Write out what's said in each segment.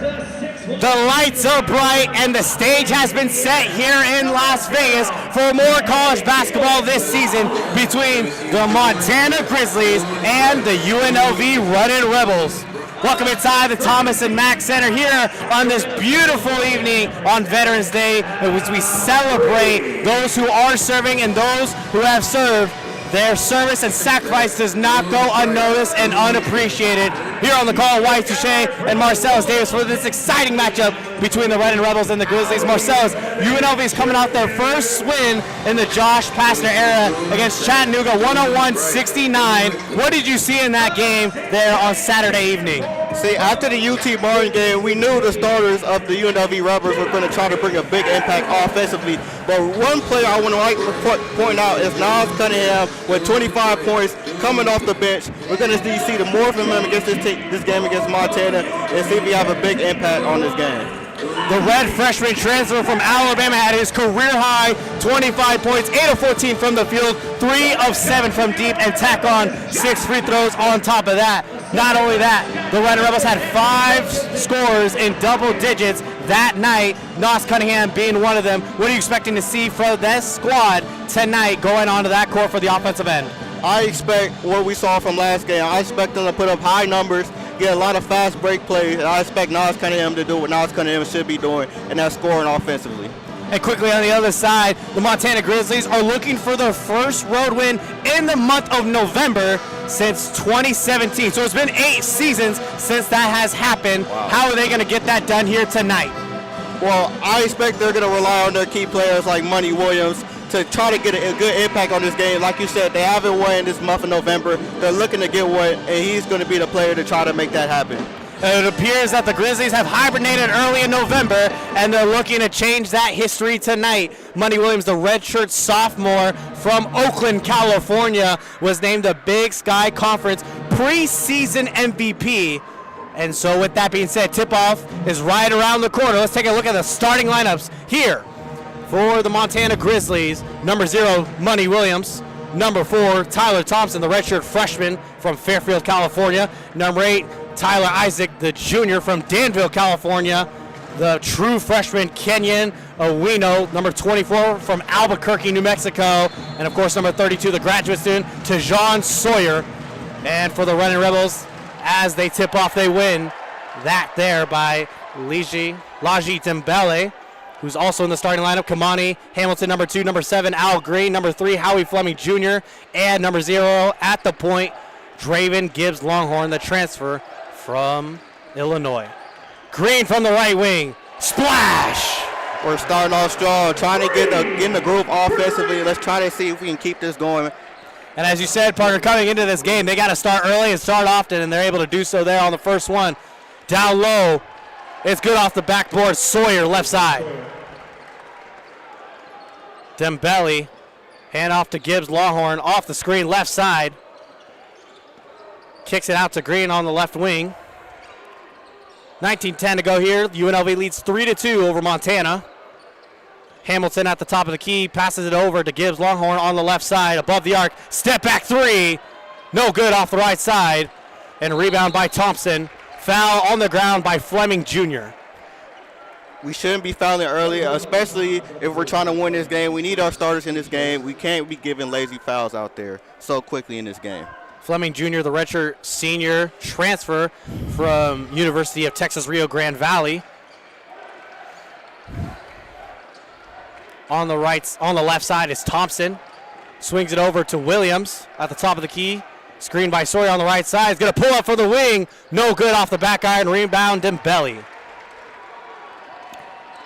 The lights are bright and the stage has been set here in Las Vegas for more college basketball this season between the Montana Grizzlies and the UNLV Runnin Rebels. Welcome inside the Thomas and Mack Center here on this beautiful evening on Veterans Day, in which we celebrate those who are serving and those who have served. Their service and sacrifice does not go unnoticed and unappreciated. Here on the call, Wyatt, Touchet, and Marsalis Davis for this exciting matchup between the Runnin Rebels and the Grizzlies. Marsalis, UNLV is coming out their first win in the Josh Pastner era against Chattanooga, 101-69. What did you see in that game there on Saturday evening? See, after the UT Martin game, we knew the starters of the UNLV Rebels were going to try to bring a big impact offensively. But one player I would like to point out is Niles Cunningham with 25 points coming off the bench. We're going to see the more from him against this game against Montana and see if he have a big impact on this game. The red freshman transfer from Alabama had his career high 25 points, 8 of 14 from the field, 3 of 7 from deep, and tack on 6 free throws on top of that. Not only that, the Runnin Rebels had 5 scores in double digits that night, Niles Cunningham being one of them. What are you expecting to see from this squad tonight going onto that court for the offensive end? I expect what we saw from last game. I expect them to put up high numbers, get a lot of fast break plays, and I expect Niles Cunningham to do what Niles Cunningham should be doing, and that's scoring offensively. And quickly on the other side, the Montana Grizzlies are looking for their first road win in the month of November since 2017. So it's been 8 seasons since that has happened. Wow. How are they going to get that done here tonight? Well, I expect they're going to rely on their key players like Money Williams to try to get a good impact on this game. Like you said, they haven't won this month of November. They're looking to get one, and he's going to be the player to try to make that happen. It appears that the Grizzlies have hibernated early in November, and they're looking to change that history tonight. Money Williams, the redshirt sophomore from Oakland, California, was named the Big Sky Conference preseason MVP. And so with that being said, tip-off is right around the corner. Let's take a look at the starting lineups here for the Montana Grizzlies. Number 0, Money Williams. Number 4, Tyler Thompson, the redshirt freshman from Fairfield, California. Number 8, Tyler Isaac, the junior from Danville, California. The true freshman, Kenyon Owino. Number 24 from Albuquerque, New Mexico. And of course, number 32, the graduate student, Tejon Sawyer. And for the Runnin Rebels, as they tip off, they win that there by Laji Dembele, who's also in the starting lineup. Kamani Hamilton, number 2, number 7, Al Green, number 3, Howie Fleming Jr., and number 0 at the point, Draven Gibbs Longhorn, the transfer from Illinois. Green from the right wing. Splash! We're starting off strong, trying to get in the groove offensively. Let's try to see if we can keep this going. And as you said, Parker, coming into this game, they got to start early and start often, and they're able to do so there on the first one. Down low. It's good off the backboard. Sawyer, left side. Dembele, hand off to Gibbs Longhorn, off the screen, left side. Kicks it out to Green on the left wing. 19:10 to go here. UNLV leads 3-2 over Montana. Hamilton at the top of the key, passes it over to Gibbs Longhorn on the left side, above the arc. Step back 3. No good off the right side. And rebound by Thompson. Foul on the ground by Fleming Jr. We shouldn't be fouling early, especially if we're trying to win this game. We need our starters in this game. We can't be giving lazy fouls out there so quickly in this game. Fleming Jr., the redshirt senior transfer from University of Texas Rio Grande Valley. On the left side is Thompson. Swings it over to Williams at the top of the key. Screen by Sawyer on the right side. He's going to pull up for the wing. No good off the back iron. Rebound Dembele.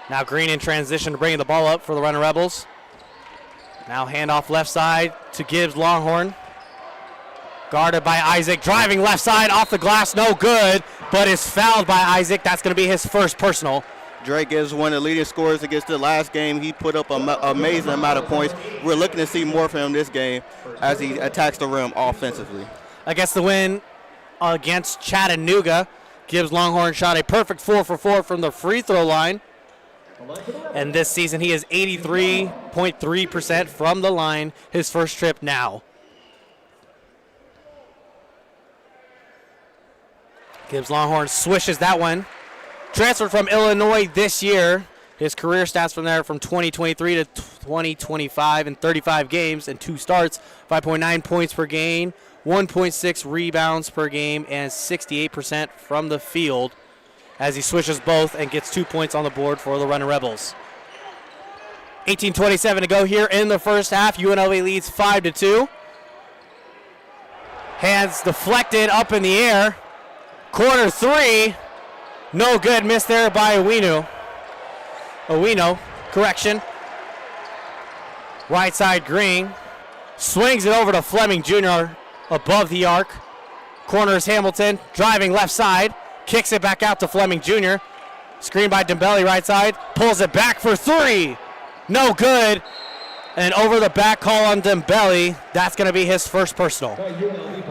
Now Green in transition to bringing the ball up for the Runnin Rebels. Now handoff left side to Gibbs Longhorn. Guarded by Isaac. Driving left side off the glass. No good, but is fouled by Isaac. That's going to be his first personal. Drake is one of the leading scorers against the last game. He put up an amazing amount of points. We're looking to see more from him this game as he attacks the rim offensively. Against the win against Chattanooga, Gibbs Longhorn shot a perfect 4 for 4 from the free throw line. And this season he is 83.3% from the line, his first trip now. Gibbs Longhorn swishes that one. Transferred from Illinois this year. His career stats from there from 2023 to 2025 in 35 games and 2 starts, 5.9 points per game, 1.6 rebounds per game, and 68% from the field as he switches both and gets 2 points on the board for the Runnin Rebels. 18:27 to go here in the first half. UNLV leads 5-2. Hands deflected up in the air. Corner 3. No good. Missed there by Owino, correction. Right side Green. Swings it over to Fleming Jr. above the arc. Corners Hamilton. Driving left side. Kicks it back out to Fleming Jr. Screen by Dembele right side. Pulls it back for 3. No good. And over the back call on Dembele. That's going to be his first personal.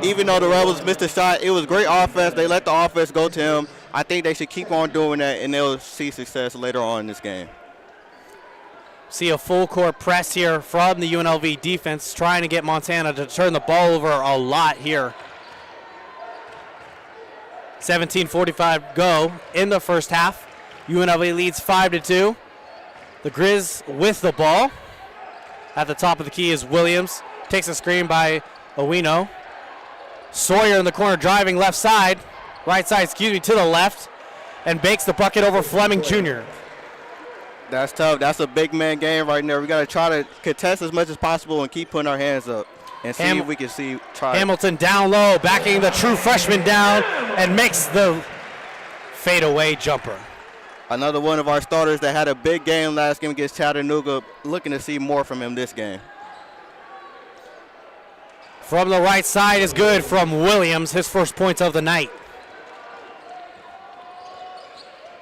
Even though the Rebels missed a shot, it was great offense. They let the offense go to him. I think they should keep on doing that, and they'll see success later on in this game. See a full court press here from the UNLV defense, trying to get Montana to turn the ball over a lot here. 17:45 go in the first half. UNLV leads 5-2. The Grizz with the ball. At the top of the key is Williams. Takes a screen by Owino. Sawyer in the corner driving left side. Right side, to the left. And bakes the bucket over Fleming Jr. That's tough. That's a big man game right there. We got to try to contest as much as possible and keep putting our hands up and see if we can try. Hamilton down low, backing the true freshman down and makes the fadeaway jumper. Another one of our starters that had a big game last game against Chattanooga. Looking to see more from him this game. From the right side is good from Williams, his first points of the night.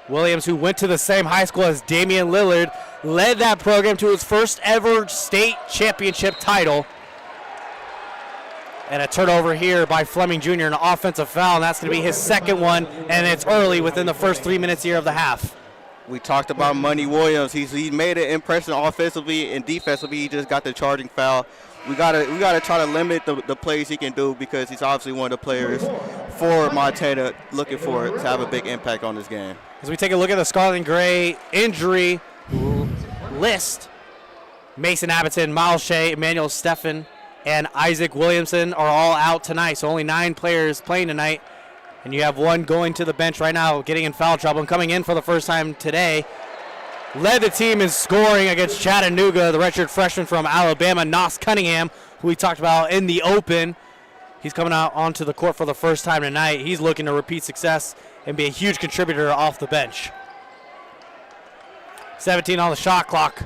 Williams, who went to the same high school as Damian Lillard, led that program to its first ever state championship title. And a turnover here by Fleming Jr., an offensive foul, and that's going to be his second one, and it's early within the first 3 minutes here of the half. We talked about Money Williams. He's made an impression offensively and defensively. He just got the charging foul. We gotta try to limit the plays he can do because he's obviously one of the players for Montana looking for to have a big impact on this game. As we take a look at the Scarlet and Gray injury list, Mason Abbottson, Miles Shea, Emmanuel Steffen, and Isaac Williamson are all out tonight. So only 9 players playing tonight. And you have one going to the bench right now, getting in foul trouble and coming in for the first time today. Led the team in scoring against Chattanooga, the redshirt freshman from Alabama, Nos Cunningham, who we talked about in the open. He's coming out onto the court for the first time tonight. He's looking to repeat success and be a huge contributor off the bench. 17 on the shot clock.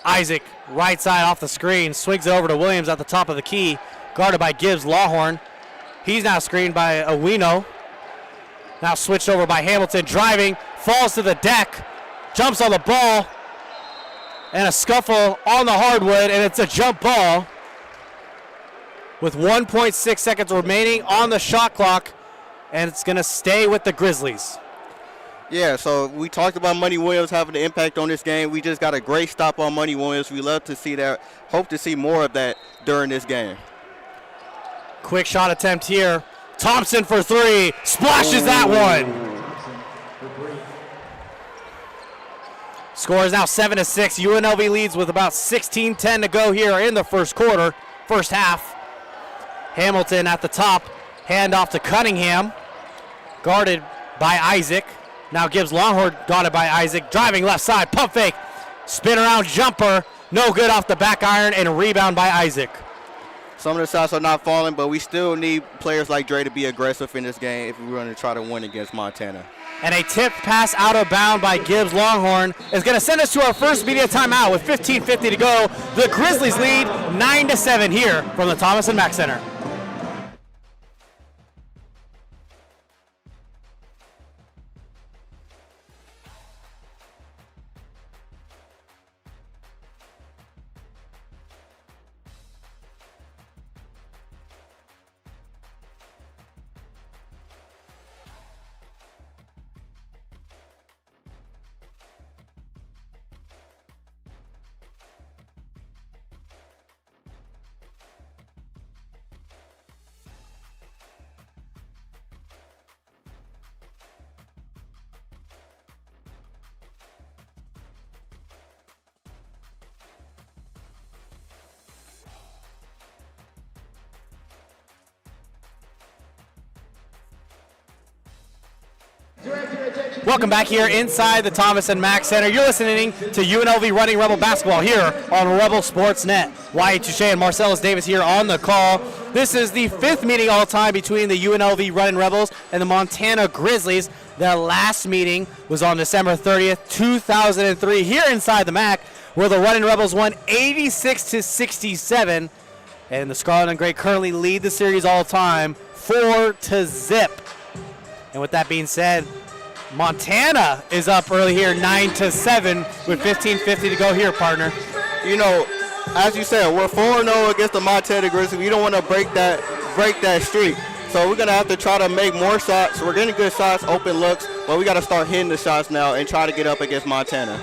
Isaac, right side off the screen, swings it over to Williams at the top of the key, guarded by Gibbs Lawhorn. He's now screened by Owino. Now switched over by Hamilton, driving, falls to the deck, jumps on the ball, and a scuffle on the hardwood, and it's a jump ball with 1.6 seconds remaining on the shot clock, and it's going to stay with the Grizzlies. Yeah, so we talked about Money Williams having an impact on this game. We just got a great stop on Money Williams. We love to see that. Hope to see more of that during this game. Quick shot attempt here. Thompson for 3. Splashes that one. Score is now 7-6. UNLV leads with about 16:10 to go here in the first quarter, first half. Hamilton at the top. Hand off to Cunningham. Guarded by Isaac. Now Gibbs Longhorn guarded by Isaac. Driving left side. Pump fake. Spin around jumper. No good off the back iron, and a rebound by Isaac. Some of the shots are not falling, but we still need players like Dre to be aggressive in this game if we're going to try to win against Montana. And a tipped pass out of bound by Gibbs Longhorn is going to send us to our first media timeout with 15:50 to go. The Grizzlies lead 9-7 here from the Thomas and Mack Center. Welcome back here inside the Thomas and Mack Center. You're listening to UNLV Running Rebel Basketball here on Rebel Sports Net. Wyatt, Touchet, and Marsalis Davis here on the call. This is the 5th meeting all time between the UNLV Runnin Rebels and the Montana Grizzlies. Their last meeting was on December 30th, 2003 here inside the Mack, where the Runnin Rebels won 86-67, and the Scarlet and Gray currently lead the series all time 4-0. And with that being said, Montana is up early here 9-7 with 15:50 to go here, partner. You know, as you said, we're 4-0 against the Montana Grizzlies. We don't want to break that streak. So we're going to have to try to make more shots. We're getting good shots, open looks, but we got to start hitting the shots now and try to get up against Montana.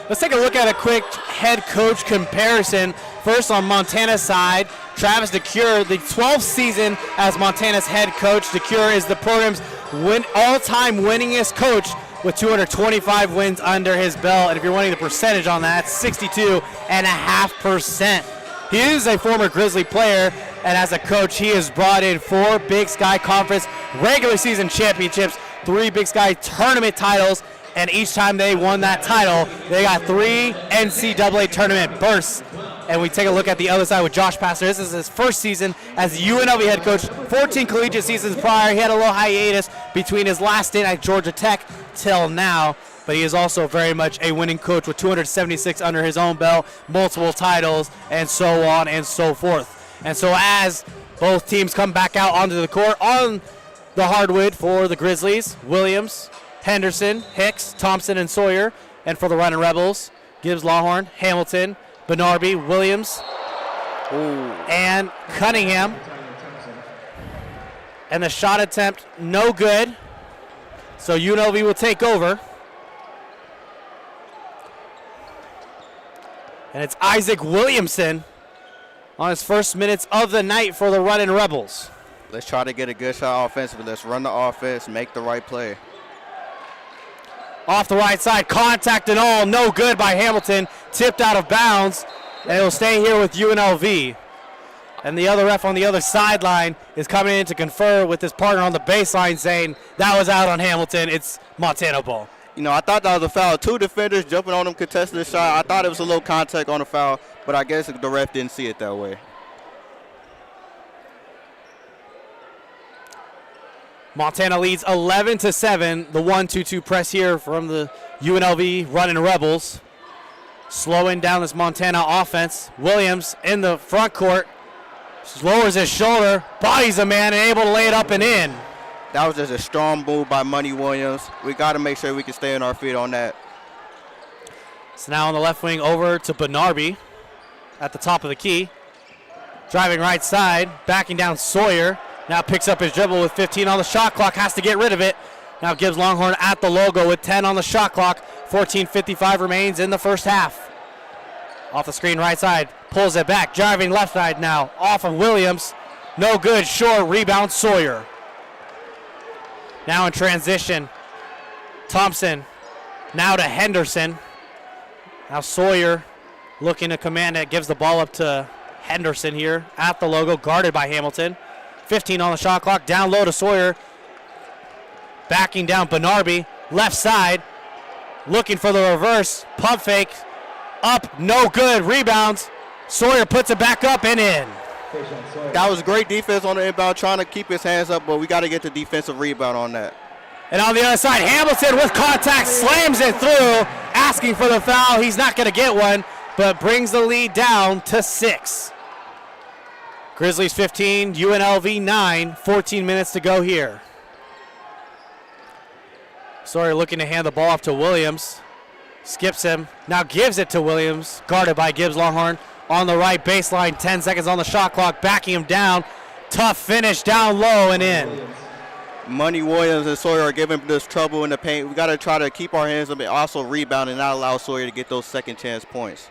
Let's take a look at a quick head coach comparison. First on Montana's side, Travis DeCure, the 12th season as Montana's head coach. DeCure is the program's all-time winningest coach with 225 wins under his belt. And if you're wanting the percentage on that, it's 62.5%. He is a former Grizzly player, and as a coach, he has brought in 4 Big Sky Conference regular season championships, 3 Big Sky tournament titles, and each time they won that title, they got 3 NCAA tournament berths. And we take a look at the other side with Josh Pastor. This is his first season as UNLV head coach, 14 collegiate seasons prior. He had a little hiatus between his last stint at Georgia Tech till now, but he is also very much a winning coach with 276 under his own belt, multiple titles, and so on and so forth. And so as both teams come back out onto the court on the hardwood for the Grizzlies, Williams, Henderson, Hicks, Thompson, and Sawyer. And for the Runnin Rebels, Gibbs, Lawhorn, Hamilton, Benarby, Williams, and Cunningham. And the shot attempt, no good. So UNLV will take over. And it's Isaac Williamson on his first minutes of the night for the Runnin Rebels. Let's try to get a good shot offensively. Let's run the offense, make the right play. Off the right side, contact and all, no good by Hamilton, tipped out of bounds, and it'll stay here with UNLV. And the other ref on the other sideline is coming in to confer with his partner on the baseline, saying that was out on Hamilton, it's Montana ball. You know, I thought that was a foul. 2 defenders jumping on him, contested the shot. I thought it was a little contact on the foul, but I guess the ref didn't see it that way. Montana leads 11-7. The 1-2-2 press here from the UNLV Runnin Rebels. Slowing down this Montana offense. Williams in the front court. Lowers his shoulder, bodies a man, and able to lay it up and in. That was just a strong move by Money Williams. We got to make sure we can stay on our feet on that. So now on the left wing over to Benarby at the top of the key. Driving right side, backing down Sawyer. Now picks up his dribble with 15 on the shot clock, has to get rid of it. Now Gibbs Longhorn at the logo with 10 on the shot clock. 14:55 remains in the first half. Off the screen right side, pulls it back, driving left side now, off of Williams. No good, short rebound Sawyer. Now in transition, Thompson now to Henderson. Now Sawyer looking to command it, gives the ball up to Henderson here at the logo, guarded by Hamilton. 15 on the shot clock, down low to Sawyer. Backing down Benarby, left side, looking for the reverse, pump fake, up, no good, rebounds. Sawyer puts it back up and in. That was great defense on the inbound, trying to keep his hands up, but we got to get the defensive rebound on that. And on the other side, Hamilton with contact slams it through, asking for the foul. He's not going to get one, but brings the lead down to 6. Grizzlies 15, UNLV 9, 14 minutes to go here. Sawyer looking to hand the ball off to Williams. Skips him, now gives it to Williams, guarded by Gibbs Longhorn. On the right baseline, 10 seconds on the shot clock, backing him down. Tough finish, down low and in. Money Williams and Sawyer are giving us trouble in the paint. We got to try to keep our hands up and also rebound and not allow Sawyer to get those second chance points.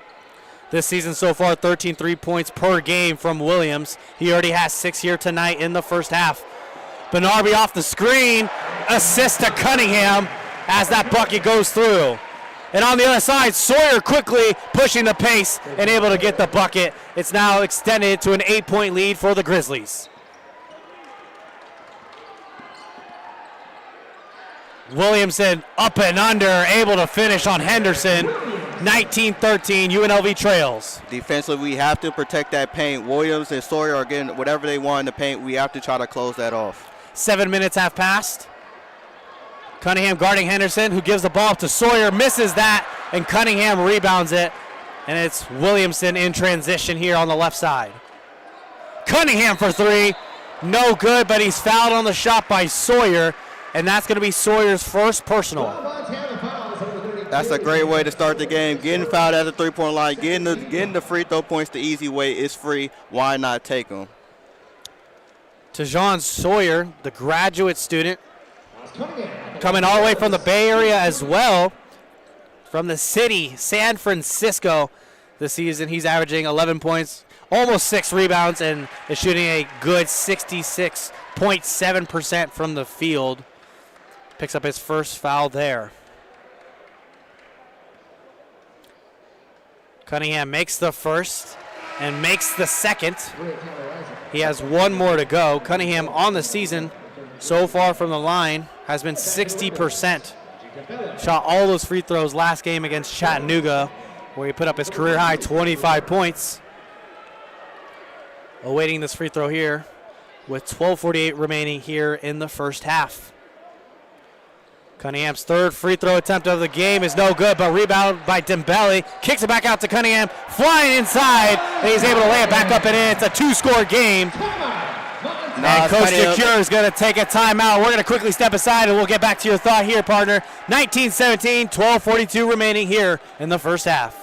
This season so far, 13 3-points per game from Williams. He already has 6 here tonight in the first half. Benarby off the screen, assist to Cunningham as that bucket goes through. And on the other side, Sawyer quickly pushing the pace and able to get the bucket. It's now extended to an 8-point lead for the Grizzlies. Williamson up and under, able to finish on Henderson. 19-13, UNLV trails. Defensively, we have to protect that paint. Williams and Sawyer are getting whatever they want in the paint. We have to try to close that off. 7 minutes have passed. Cunningham guarding Henderson, who gives the ball to Sawyer, misses that, and Cunningham rebounds it. And it's Williamson in transition here on the left side. Cunningham for three. No good, but he's fouled on the shot by Sawyer, and that's going to be Sawyer's first personal. That's a great way to start the game. Getting fouled at the three-point line, getting the free throw points the easy way is free. Why not take them? Tajon Sawyer, the graduate student, coming all the way from the Bay Area as well, from the city, San Francisco, this season. He's averaging 11 points, almost 6 rebounds, and is shooting a good 66.7% from the field. Picks up his first foul there. Cunningham makes the first and makes the second. He has one more to go. Cunningham on the season so far from the line has been 60%. Shot all those free throws last game against Chattanooga, where he put up his career high 25 points. Awaiting this free throw here with 12:48 remaining here in the first half. Cunningham's third free throw attempt of the game is no good, but rebounded by Dembele. Kicks it back out to Cunningham, flying inside, and he's able to lay it back up and in. It's a 2-score game. And Coach DeCure is going to take a timeout. We're going to quickly step aside, and we'll get back to your thought here, partner. 19-17, 12:42 remaining here in the first half.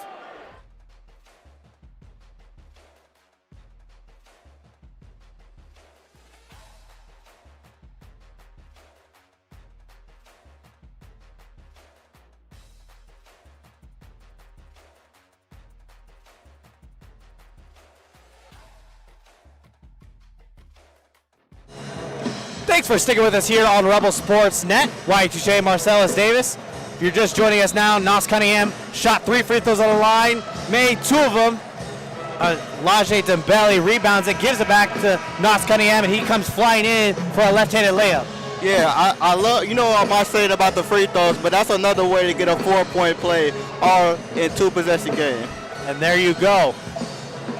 Thanks for sticking with us here on Rebel Sports Net. Wyatt, Touchet, Marsalis, Davis. If you're just joining us now, Nas Cunningham shot 3 free throws on the line, made 2 of them. Laje Dembele rebounds it, gives it back to Nas Cunningham, and he comes flying in for a left-handed layup. Yeah, I love, I might say it about the free throws, but that's another way to get a 4-point play or in 2-possession game. And there you go.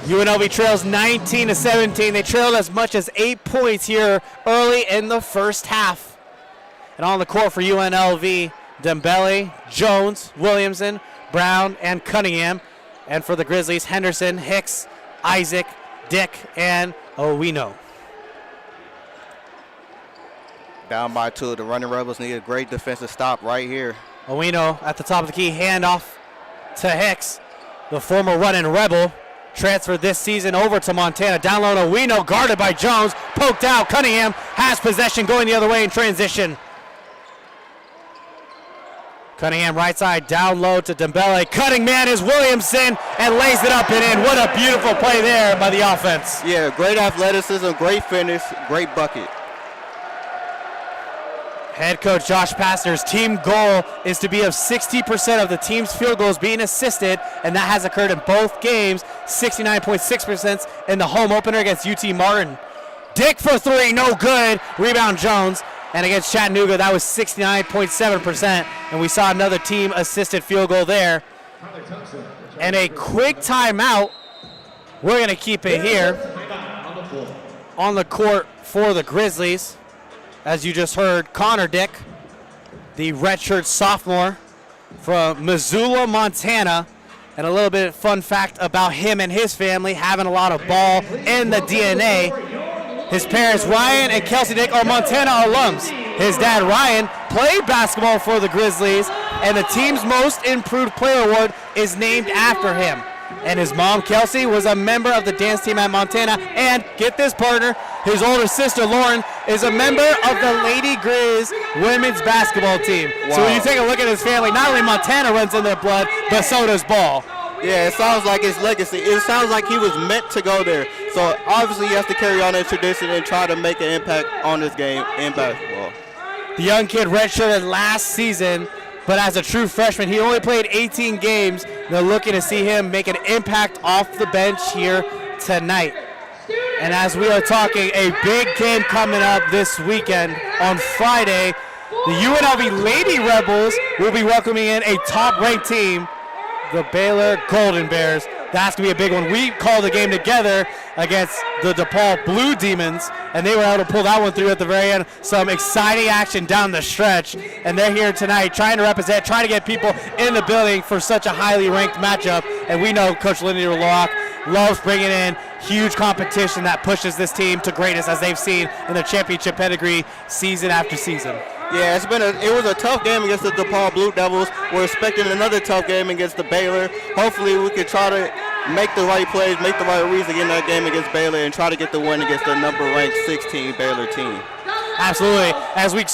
UNLV trails 19-17. They trailed as much as 8 points here early in the first half. And on the court for UNLV, Dembele, Jones, Williamson, Brown, and Cunningham. And for the Grizzlies, Henderson, Hicks, Isaac, Dick, and Owino. Down by 2. The Runnin Rebels need a great defensive stop right here. Owino at the top of the key, handoff to Hicks, the former Runnin Rebel. Transferred this season over to Montana. Down low to Owino, guarded by Jones. Poked out. Cunningham has possession, going the other way in transition. Cunningham right side, down low to Dembele. Cutting man is Williamson and lays it up and in. What a beautiful play there by the offense. Yeah, great athleticism, great finish, great bucket. Head coach Josh Pastner's team goal is to be of 60% of the team's field goals being assisted, and that has occurred in both games. 69.6% in the home opener against UT Martin. Dick for 3, no good. Rebound Jones. And against Chattanooga, that was 69.7%, and we saw another team assisted field goal there. And a quick timeout. We're going to keep it here on the court for the Grizzlies. As you just heard, Connor Dick, the redshirt sophomore from Missoula, Montana. And a little bit of fun fact about him and his family, having a lot of ball in the DNA. His parents, Ryan and Kelsey Dick, are Montana alums. His dad, Ryan, played basketball for the Grizzlies, and the team's most improved player award is named after him. And his mom, Kelsey, was a member of the dance team at Montana. And get this, partner, his older sister, Lauren, is a member of the Lady Grizz women's basketball team. Wow. So when you take a look at his family, not only Montana runs in their blood, but so does ball. Yeah, it sounds like his legacy. It sounds like he was meant to go there. So obviously he has to carry on that tradition and try to make an impact on this game in basketball. The young kid redshirted last season, but as a true freshman, he only played 18 games. They're looking to see him make an impact off the bench here tonight. And as we are talking, a big game coming up this weekend on Friday The UNLV Lady Rebels will be welcoming in a top-ranked team, the Baylor Golden Bears. That's going to be a big one. We called the game together against the DePaul Blue Demons, and they were able to pull that one through at the very end. Some exciting action down the stretch, and they're here tonight trying to represent, trying to get people in the building for such a highly ranked matchup. And we know Coach Lindy Locke loves bringing in huge competition that pushes this team to greatness, as they've seen in their championship pedigree season after season. Yeah, it was a tough game against the DePaul Blue Devils. We're expecting another tough game against the Baylor. Hopefully we can try to make the right plays, make the right reads again that game against Baylor, and try to get the win against the number-ranked 16 Baylor team. Absolutely. As we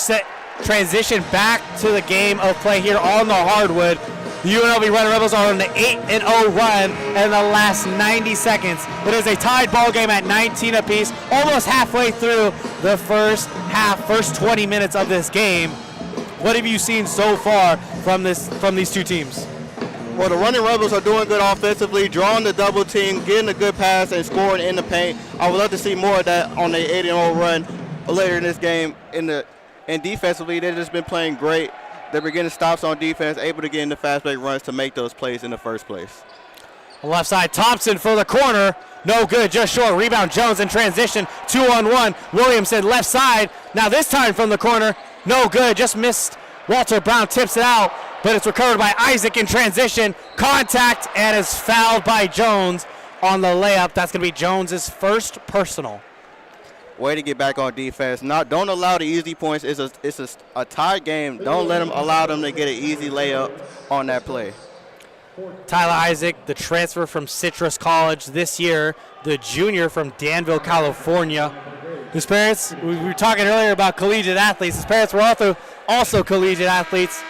transition back to the game of play here on the hardwood, the UNLV Runnin Rebels are on the 8-0 run in the last 90 seconds. It is a tied ball game at 19 apiece, almost halfway through the first 20 minutes of this game. What have you seen so far from these two teams? Well, the Runnin Rebels are doing good offensively, drawing the double team, getting a good pass, and scoring in the paint. I would love to see more of that on the 8-0 run later in this game. And defensively, they've just been playing great. They were getting stops on defense, able to get into fast break runs to make those plays in the first place. Left side, Thompson for the corner. No good, just short. Rebound, Jones in transition. 2-on-1. Williamson left side. Now this time from the corner. No good, just missed. Walter Brown tips it out, but it's recovered by Isaac in transition. Contact, and is fouled by Jones on the layup. That's going to be Jones's first personal. Way to get back on defense. Don't allow the easy points. It's a tied game. Don't allow them to get an easy layup on that play. Tyler Isaac, the transfer from Citrus College this year, the junior from Danville, California. His parents, we were talking earlier about collegiate athletes. His parents were also collegiate athletes.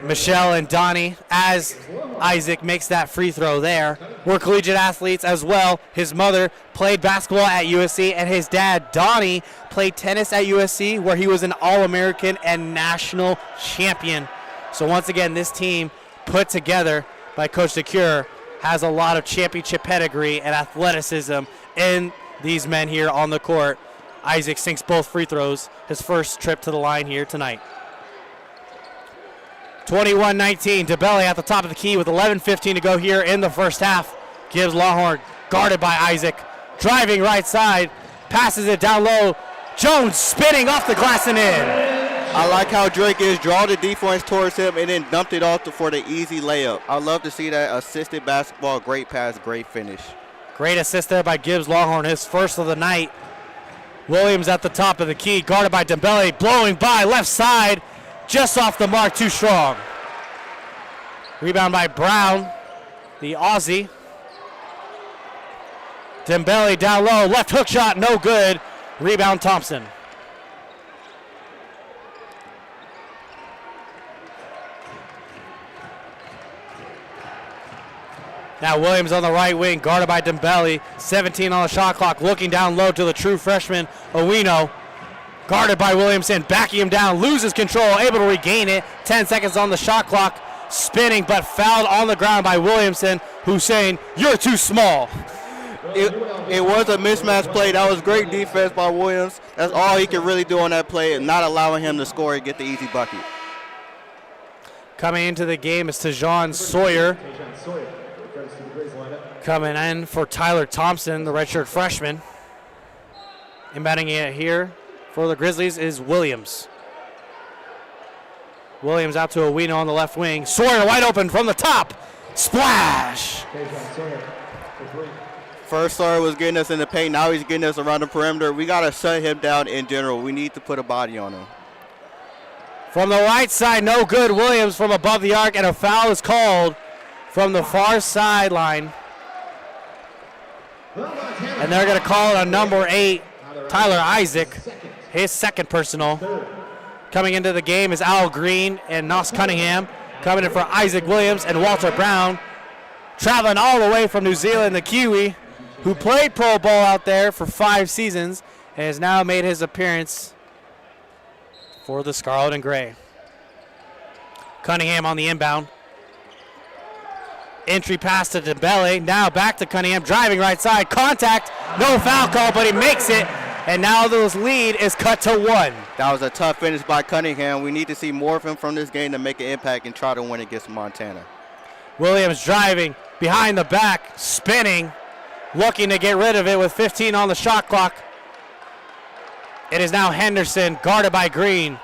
Michelle and Donnie, as Isaac makes that free throw there, were collegiate athletes as well. His mother played basketball at USC, and his dad, Donnie, played tennis at USC, where he was an All-American and national champion. So once again, this team put together by Coach DeCure has a lot of championship pedigree and athleticism in these men here on the court. Isaac sinks both free throws, his first trip to the line here tonight. 21-19, DeBelli at the top of the key with 11:15 to go here in the first half. Gives Longhorn, guarded by Isaac. Driving right side, passes it down low. Jones spinning off the glass and in. I like how Drake is, draw the defense towards him and then dumped it off for the easy layup. I love to see that assisted basketball, great pass, great finish. Great assist there by Gibbs Longhorn, his first of the night. Williams at the top of the key, guarded by Dembele, blowing by left side. Just off the mark, too strong. Rebound by Brown, the Aussie. Dembele down low, left hook shot, no good. Rebound Thompson. Now Williams on the right wing, guarded by Dembele. 17 on the shot clock, looking down low to the true freshman, Owino. Guarded by Williamson, backing him down, loses control, able to regain it. 10 seconds on the shot clock, spinning, but fouled on the ground by Williamson, who's saying, "You're too small." It was a mismatch play. That was great defense by Williams. That's all he could really do on that play, and not allowing him to score and get the easy bucket. Coming into the game is Tejan Sawyer. Coming in for Tyler Thompson, the redshirt freshman. Inbounding it here for the Grizzlies is Williams. Williams out to Owino on the left wing. Sawyer wide open from the top. Splash! First Sawyer was getting us in the paint. Now he's getting us around the perimeter. We got to shut him down in general. We need to put a body on him. From the right side, no good. Williams from above the arc, and a foul is called from the far sideline. And they're going to call it on number 8, Tyler Isaac, his second personal. Coming into the game is Al Green and Nos Cunningham. Coming in for Isaac Williams and Walter Brown. Traveling all the way from New Zealand, the Kiwi, who played pro ball out there for 5 seasons and has now made his appearance for the Scarlet and Gray. Cunningham on the inbound. Entry pass to Dembele. Now back to Cunningham, driving right side. Contact. No foul call, but he makes it. and now the lead is cut to 1. That was a tough finish by Cunningham. We need to see more of him from this game to make an impact and try to win against Montana. Williams driving behind the back, spinning, looking to get rid of it with 15 on the shot clock. It is now Henderson, guarded by Green.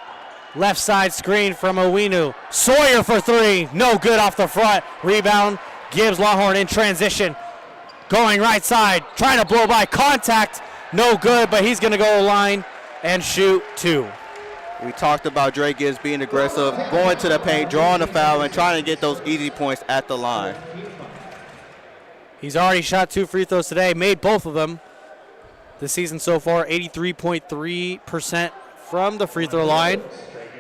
Left side screen from Owinu. Sawyer for 3, no good off the front. Rebound, Gibbs Longhorn in transition. Going right side, trying to blow by, contact, no good, but he's gonna go line and shoot 2. We talked about Dre Gibbs being aggressive, going to the paint, drawing a foul, and trying to get those easy points at the line. He's already shot 2 free throws today, made both of them. This season so far, 83.3% from the free throw line,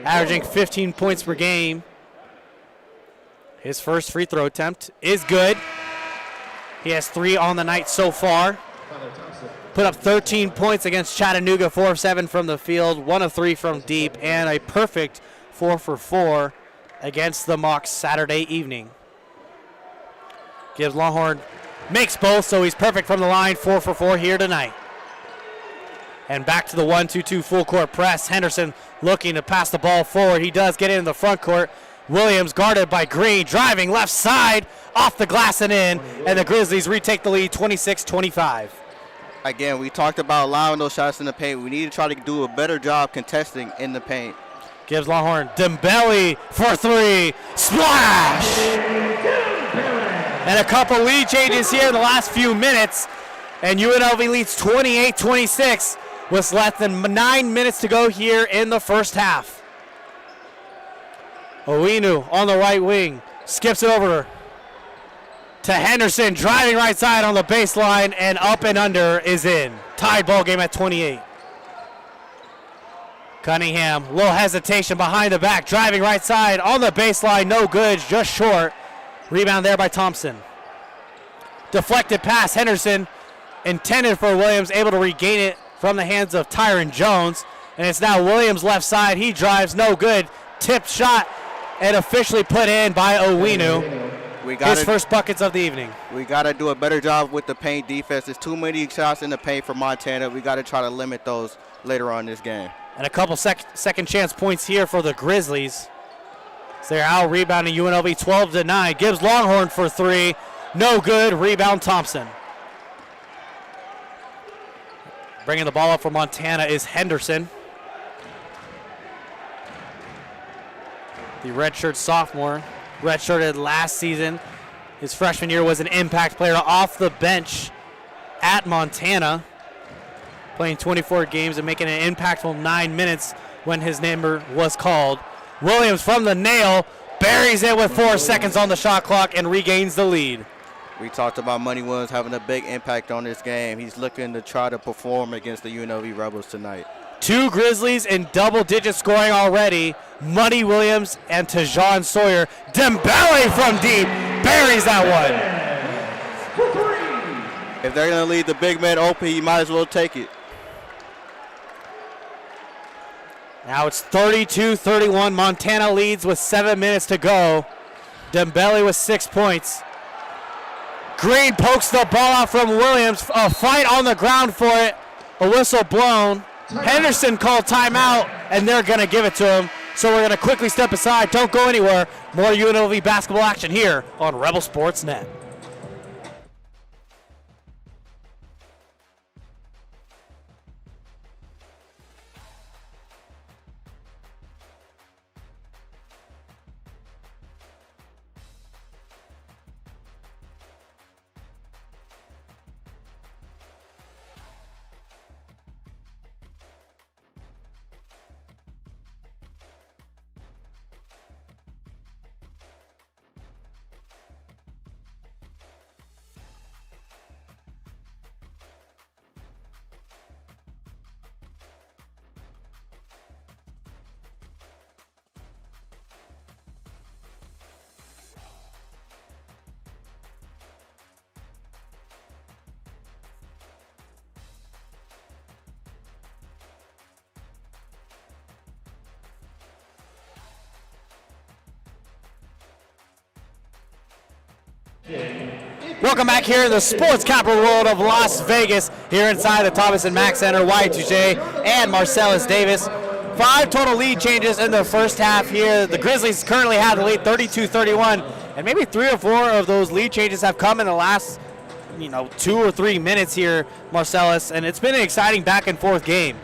averaging 15 points per game. His first free throw attempt is good. He has 3 on the night so far. Put up 13 points against Chattanooga, 4 of 7 from the field, 1 of 3 from deep, and a perfect 4 for 4 against the Mocs Saturday evening. Gibbs Longhorn makes both, so he's perfect from the line, 4 for 4 here tonight. And back to the 1-2-2 full court press. Henderson looking to pass the ball forward. He does get in the front court. Williams guarded by Green, driving left side, off the glass and in, and the Grizzlies retake the lead 26-25. Again, we talked about allowing those shots in the paint. We need to try to do a better job contesting in the paint. Gibbs Longhorn, Dembele for 3, splash! And a couple lead changes here in the last few minutes, and UNLV leads 28-26 with less than 9 minutes to go here in the first half. Owinu on the right wing, skips it over to Henderson, driving right side on the baseline, and up and under is in. Tied ball game at 28. Cunningham, little hesitation behind the back, driving right side on the baseline, no good, just short. Rebound there by Thompson. Deflected pass, Henderson intended for Williams, able to regain it from the hands of Tyron Jones, and it's now Williams left side. He drives, no good. Tipped shot and officially put in by Owinu. His first buckets of the evening. We got to do a better job with the paint defense. There's too many shots in the paint for Montana. We got to try to limit those later on in this game. And a couple second chance points here for the Grizzlies. So they're out rebounding UNLV 12-9. Gibbs Longhorn for 3. No good. Rebound Thompson. Bringing the ball up for Montana is Henderson. The redshirt sophomore. Redshirted last season. His freshman year was an impact player off the bench at Montana, playing 24 games and making an impactful 9 minutes when his number was called. Williams from the nail, buries it with 4 seconds on the shot clock and regains the lead. We talked about Money Williams having a big impact on this game. He's looking to try to perform against the UNLV Rebels tonight. 2 Grizzlies in double-digit scoring already. Money Williams and Tajon Sawyer. Dembele from deep buries that one. If they're going to leave the big man open, he might as well take it. Now it's 32-31. Montana leads with 7 minutes to go. Dembele with 6 points. Green pokes the ball out from Williams. A fight on the ground for it. A whistle blown. Henderson called timeout, and they're going to give it to him. So we're going to quickly step aside. Don't go anywhere. More UNLV basketball action here on Rebel Sports Net. Welcome back here in the sports capital world of Las Vegas, here inside the Thomas and Mack Center. Wyatt, Touchet, and Marsalis Davis. 5 total lead changes in the first half here. The Grizzlies currently have the lead 32-31, and maybe 3 or 4 of those lead changes have come in the last 2 or 3 minutes here, Marsalis, and it's been an exciting back and forth game.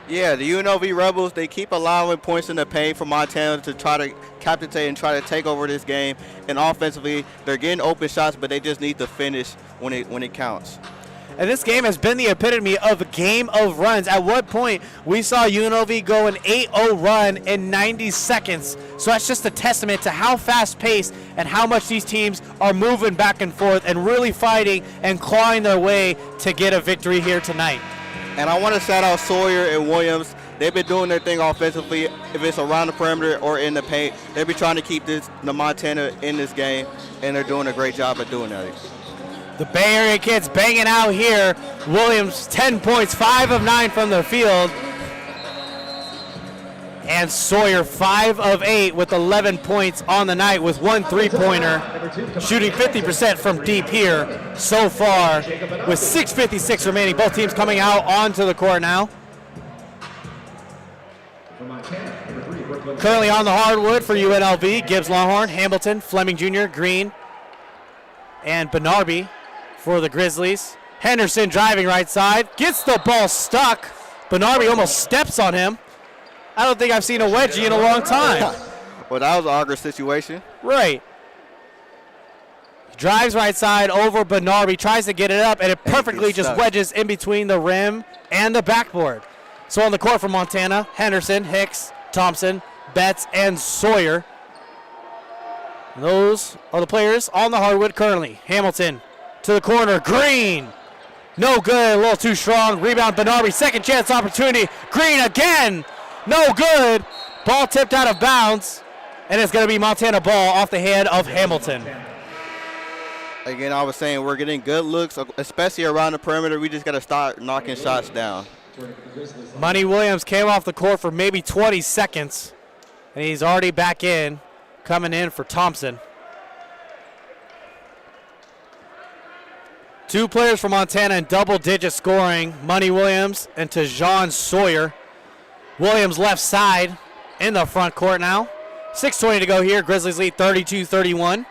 Yeah, the UNLV Rebels, they keep allowing points in the paint for Montana to try to captivate and try to take over this game. And offensively, they're getting open shots, but they just need to finish when it counts. And this game has been the epitome of a game of runs. At what point we saw UNLV go an 8-0 run in 90 seconds. So that's just a testament to how fast-paced and how much these teams are moving back and forth and really fighting and clawing their way to get a victory here tonight. And I want to shout out Sawyer and Williams. They've been doing their thing offensively. If it's around the perimeter or in the paint, they've been trying to keep the Montana in this game, and they're doing a great job at doing that. The Bay Area kids banging out here. Williams, 10 points, 5 of 9 from the field. And Sawyer, 5 of 8 with 11 points on the night with 1 3-pointer, shooting 50% from deep here so far with 6:56 remaining. Both teams coming out onto the court now. Currently on the hardwood for UNLV, Gibbs Longhorn, Hamilton, Fleming Jr., Green, and Benarby for the Grizzlies. Henderson driving right side, gets the ball stuck. Benarby almost steps on him. I don't think I've seen a wedgie in a long time. Well, that was an awkward situation. Right. Drives right side over Benarby, tries to get it up, and it perfectly just wedges in between the rim and the backboard. So on the court for Montana, Henderson, Hicks, Thompson, Betts, and Sawyer. And those are the players on the hardwood currently. Hamilton to the corner, Green. No good, a little too strong. Rebound, Benarby, second chance opportunity. Green again. No good. Ball tipped out of bounds, and it's going to be Montana ball off the hand of Hamilton. Again, I was saying we're getting good looks, especially around the perimeter. We just got to start knocking shots down. Money Williams came off the court for maybe 20 seconds, and he's already back in, coming in for Thompson. 2 players for Montana in double-digit scoring, Money Williams and Tejan Sawyer. Williams left side in the front court now. 6:20 to go here. Grizzlies lead 32-31.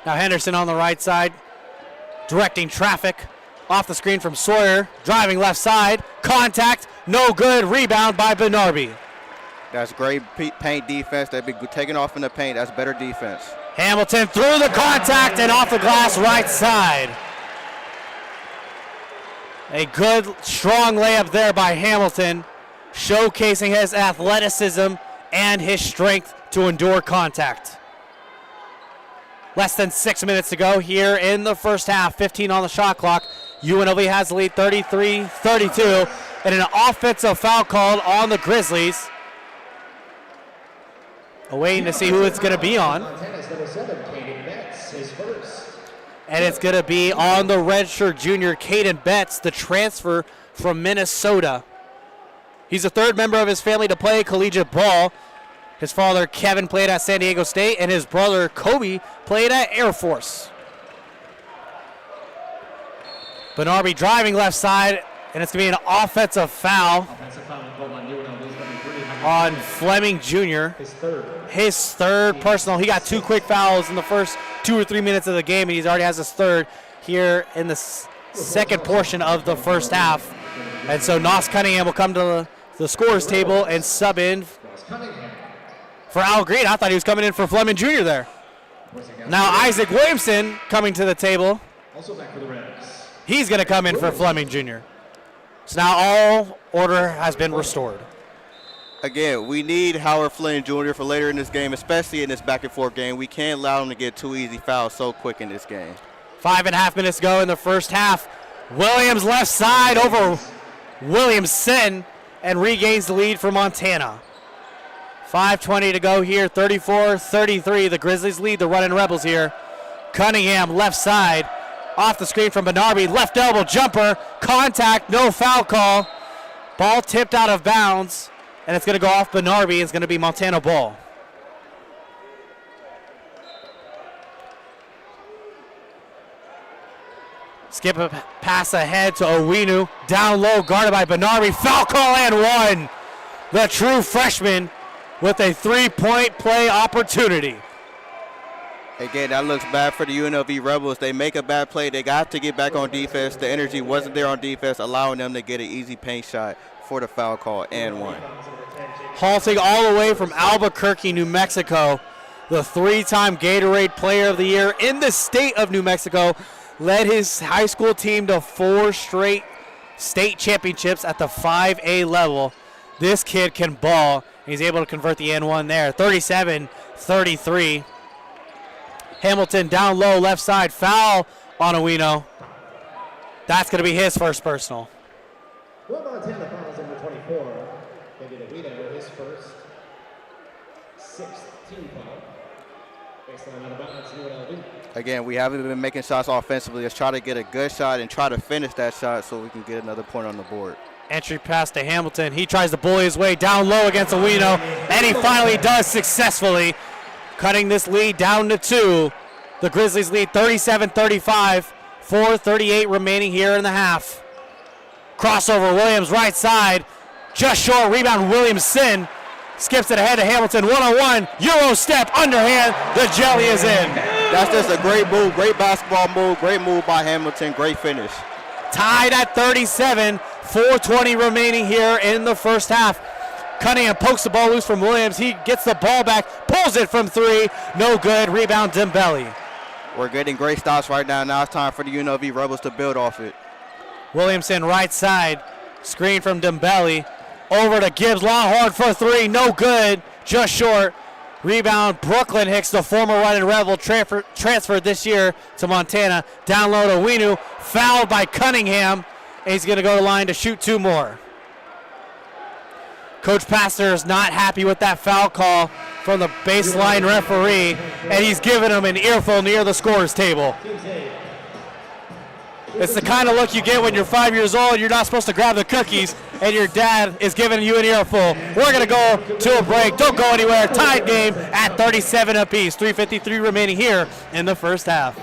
Now Henderson on the right side, directing traffic. Off the screen from Sawyer, driving left side. Contact, no good. Rebound by Benarby. That's great paint defense. They've been taking off in the paint. That's better defense. Hamilton through the contact and off the glass right side. A good, strong layup there by Hamilton, showcasing his athleticism and his strength to endure contact. Less than 6 minutes to go here in the first half, 15 on the shot clock. UNLV has the lead 33-32, and an offensive foul called on the Grizzlies. Waiting to see who it's going to be on. And it's going to be on the redshirt junior, Caden Betts, the transfer from Minnesota. He's the 3rd member of his family to play collegiate ball. His father, Kevin, played at San Diego State, and his brother, Kobe, played at Air Force. Benarby driving left side, and it's going to be an offensive foul on Fleming Jr. His third personal. He got 2 quick fouls in the first 2 or 3 minutes of the game, and he already has his 3rd here in the second portion of the first half. And so Nos Cunningham will come to the scorer's table and sub in for Al Green. I thought he was coming in for Fleming Jr. there. Now Isaac Williamson coming to the table. He's going to come in for Fleming Jr. So now all order has been restored. Again, we need Howard Flynn Jr. for later in this game, especially in this back-and-forth game. We can't allow him to get 2 easy fouls so quick in this game. 5.5 minutes to go in the first half. Williams left side over Williamson and regains the lead for Montana. 5:20 to go here, 34-33. The Grizzlies lead the Runnin Rebels here. Cunningham left side. Off the screen from Benarby. Left elbow jumper. Contact, no foul call. Ball tipped out of bounds. And it's going to go off Benarby. It's going to be Montana ball. Skip a pass ahead to Owinu. Down low, guarded by Benari. Foul call and one. The true freshman with a three-point play opportunity. Again, that looks bad for the UNLV Rebels. They make a bad play. They got to get back on defense. The energy wasn't there on defense, allowing them to get an easy paint shot for the foul call and one. Halting all the way from Albuquerque, New Mexico, the three-time Gatorade Player of the Year in the state of New Mexico, led his high school team to 4 straight state championships at the 5A level. This kid can ball. He's able to convert the N1 there. 37-33. Hamilton down low, left side, foul on Owino. That's going to be his first personal. Montana fouls number 24. David Owino, his first, 6th team foul. Baseline out of bounds, UNLV. Again, we haven't been making shots offensively. Let's try to get a good shot and try to finish that shot so we can get another point on the board. Entry pass to Hamilton. He tries to bully his way down low against Owino, and he finally does successfully, cutting this lead down to 2. The Grizzlies lead 37-35, 4:38 remaining here in the half. Crossover, Williams right side, just short, rebound Williamson. Skips it ahead to Hamilton, one-on-one, Euro step, underhand, the jelly is in. That's just a great move, great basketball move, great move by Hamilton, great finish. Tied at 37, 4:20 remaining here in the first half. Cunningham pokes the ball loose from Williams. He gets the ball back, pulls it from 3, no good, rebound Dembele. We're getting great stops right now. Now it's time for the UNLV Rebels to build off it. Williamson right side, screen from Dembele. Over to Gibbs, long hard for 3, no good, just short. Rebound, Brooklyn Hicks, the former Runnin Rebel, transferred this year to Montana. Down low to Owinu, fouled by Cunningham. And he's going to go to the line to shoot 2 more. Coach Pastor is not happy with that foul call from the baseline referee, and he's giving him an earful near the scorer's table. It's the kind of look you get when you're 5 years old and you're not supposed to grab the cookies and your dad is giving you an earful. We're going to go to a break. Don't go anywhere. Tied game at 37 apiece. 3:53 remaining here in the first half.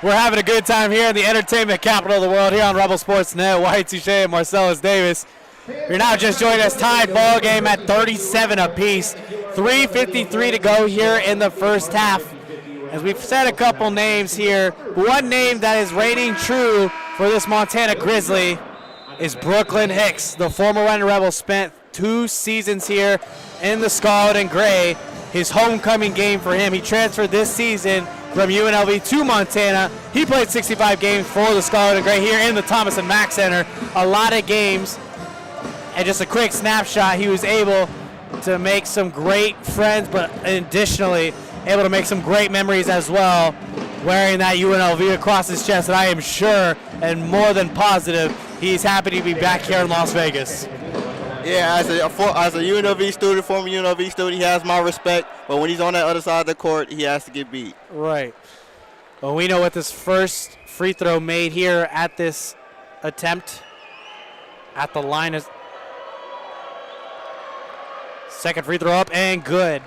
We're having a good time here in the entertainment capital of the world here on Rebel Sports Net. Wyatt, Touchet, and Marsalis Davis. You're now just joining us, tied ball game at 37 apiece. 3:53 to go here in the first half. As we've said a couple names here, one name that is reigning true for this Montana Grizzly is Brooklyn Hicks. The former Runnin Rebel spent 2 seasons here in the Scarlet and Gray. His homecoming game for him, he transferred this season from UNLV to Montana. He played 65 games for the Scarlet and Gray here in the Thomas and Mack Center. A lot of games. And just a quick snapshot, he was able to make some great friends, but additionally able to make some great memories as well, wearing that UNLV across his chest. And I am sure and more than positive he's happy to be back here in Las Vegas. Yeah, as a UNLV student, former UNLV student, he has my respect. But when he's on that other side of the court, he has to get beat. Right. Well, we know with this first free throw made here at this attempt at the line is second free throw up and good.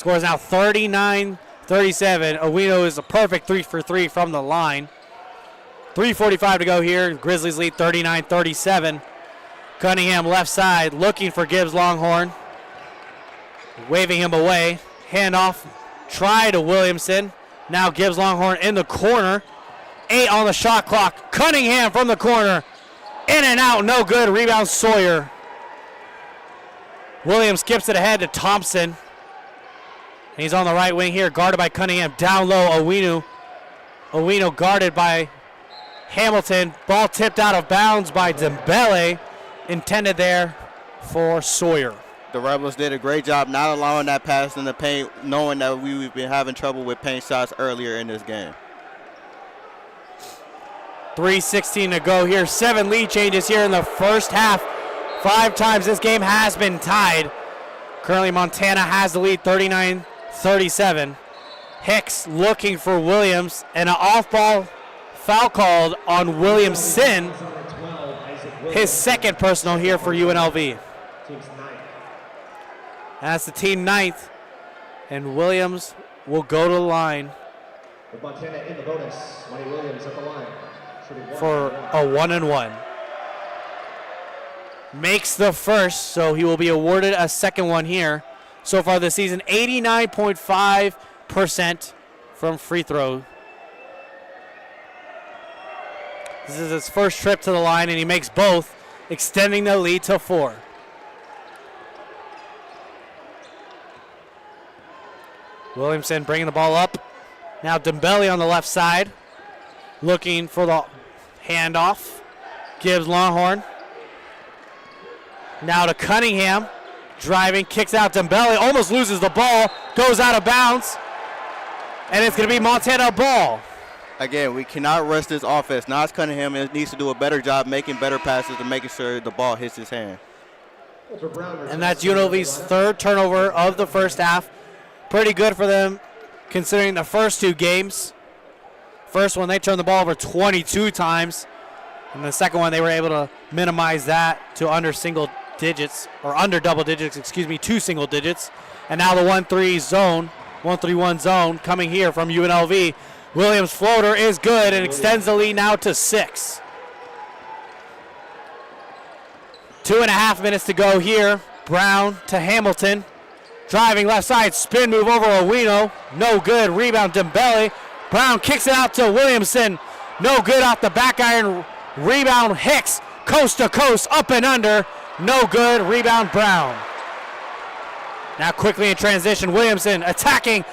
Score is now 39-37. Owino is a perfect 3 for 3 from the line. 3:45 to go here. Grizzlies lead 39-37. Cunningham left side looking for Gibbs Longhorn. Waving him away. Handoff. Try to Williamson. Now Gibbs Longhorn in the corner. 8 on the shot clock. Cunningham from the corner. In and out. No good. Rebound Sawyer. Williams skips it ahead to Thompson. He's on the right wing here. Guarded by Cunningham. Down low. Owino guarded by Hamilton. Ball tipped out of bounds by Dembele. Intended there for Sawyer. The Rebels did a great job not allowing that pass in the paint, knowing that we've been having trouble with paint shots earlier in this game. 3:16 to go here. 7 lead changes here in the first half. 5 times this game has been tied. Currently Montana has the lead 39-37. Hicks looking for Williams, and an off-ball foul called on Williamson. His second personal here for UNLV. That's the team 9th, and Williams will go to the line With Montana in the bonus, Monty Williams at the line. for a 1-and-1. Makes the first, so he will be awarded a second one here. So far this season, 89.5% from free throw. This is his first trip to the line, and he makes both, extending the lead to 4. Williamson bringing the ball up. Now Dembele on the left side, looking for the handoff. Gibbs Longhorn. Now to Cunningham, driving, kicks out Dembele, almost loses the ball, goes out of bounds, and it's going to be Montana ball. Again, we cannot rush this offense. Nas Cunningham needs to do a better job making better passes and making sure the ball hits his hand. And that's UNLV's 3rd turnover of the first half. Pretty good for them considering the first 2 games. First one, they turned the ball over 22 times. And the second one, they were able to minimize that to under double digits, 2 single digits. And now the 1-3-1 zone coming here from UNLV. Williams' floater is good and extends the lead now to 6. 2.5 minutes to go here. Brown to Hamilton. Driving left side, spin move over Owino. No good. Rebound Dembele. Brown kicks it out to Williamson. No good off the back iron. Rebound Hicks. Coast to coast, up and under. No good. Rebound Brown. Now quickly in transition, Williamson attacking.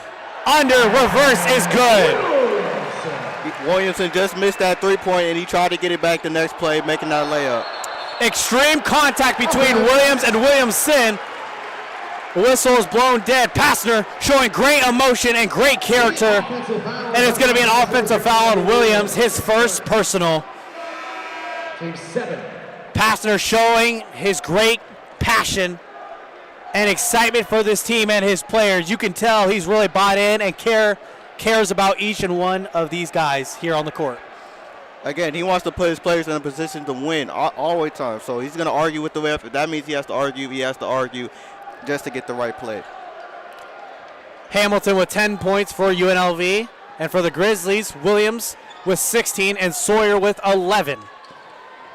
Under, reverse is good. Williamson just missed that 3-point, and he tried to get it back the next play, making that layup. Extreme contact between Williams and Williamson. Whistle is blown dead. Pastner showing great emotion and great character. And it's going to be an offensive foul on Williams, his first personal. Team 7. Pastner showing his great passion and excitement for this team and his players. You can tell he's really bought in and cares about each and one of these guys here on the court. Again, he wants to put his players in a position to win all the time. So he's going to argue with the ref. If that means he has to argue just to get the right play. Hamilton with 10 points for UNLV. And for the Grizzlies, Williams with 16 and Sawyer with 11.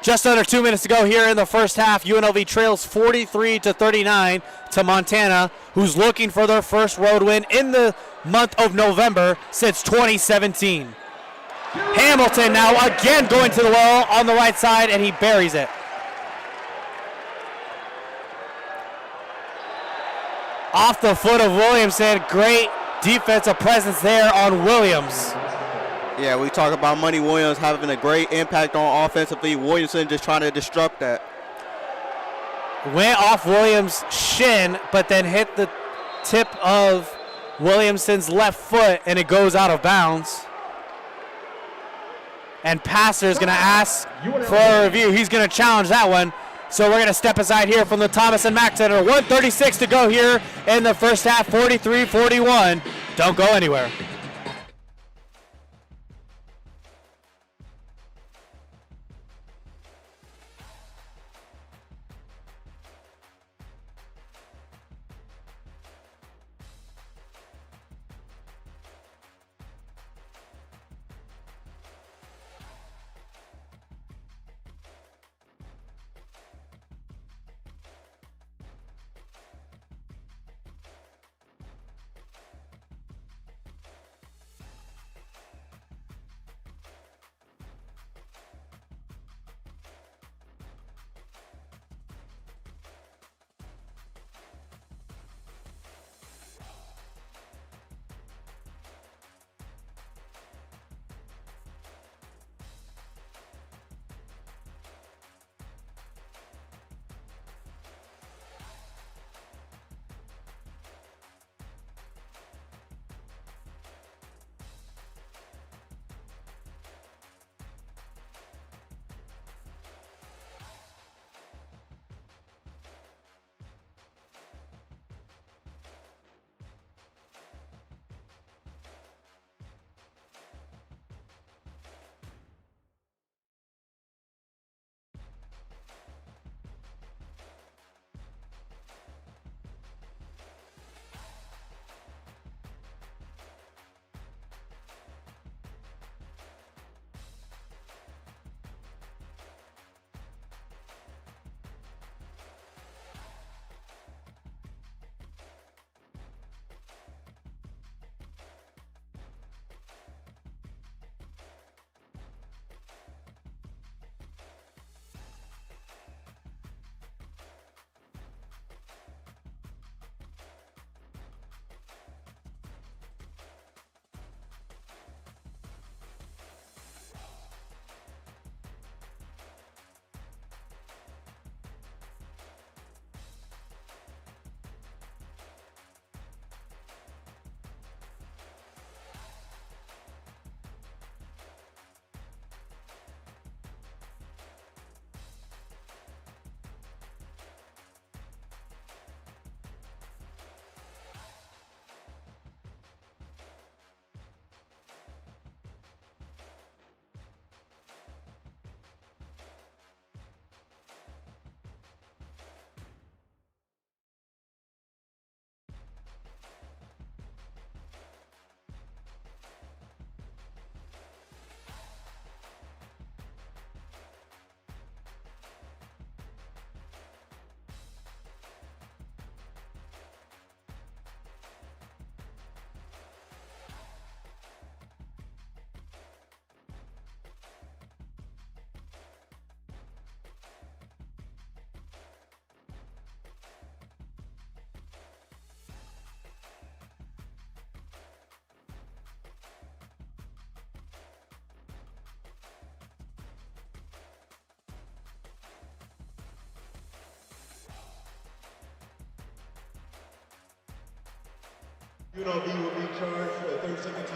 Just under 2 minutes to go here in the first half. UNLV trails 43-39 to Montana, who's looking for their first road win in the month of November since 2017. Hamilton now again going to the well on the right side, and he buries it. Off the foot of Williamson. Great defensive presence there on Williams. Yeah, we talk about Money Williams having a great impact on offensively. Williamson just trying to disrupt that. Went off Williams' shin, but then hit the tip of Williamson's left foot, and it goes out of bounds. And Passer is going to ask for a review. He's going to challenge that one. So we're going to step aside here from the Thomas and Mack Center. 1:36 to go here in the first half, 43-41. Don't go anywhere.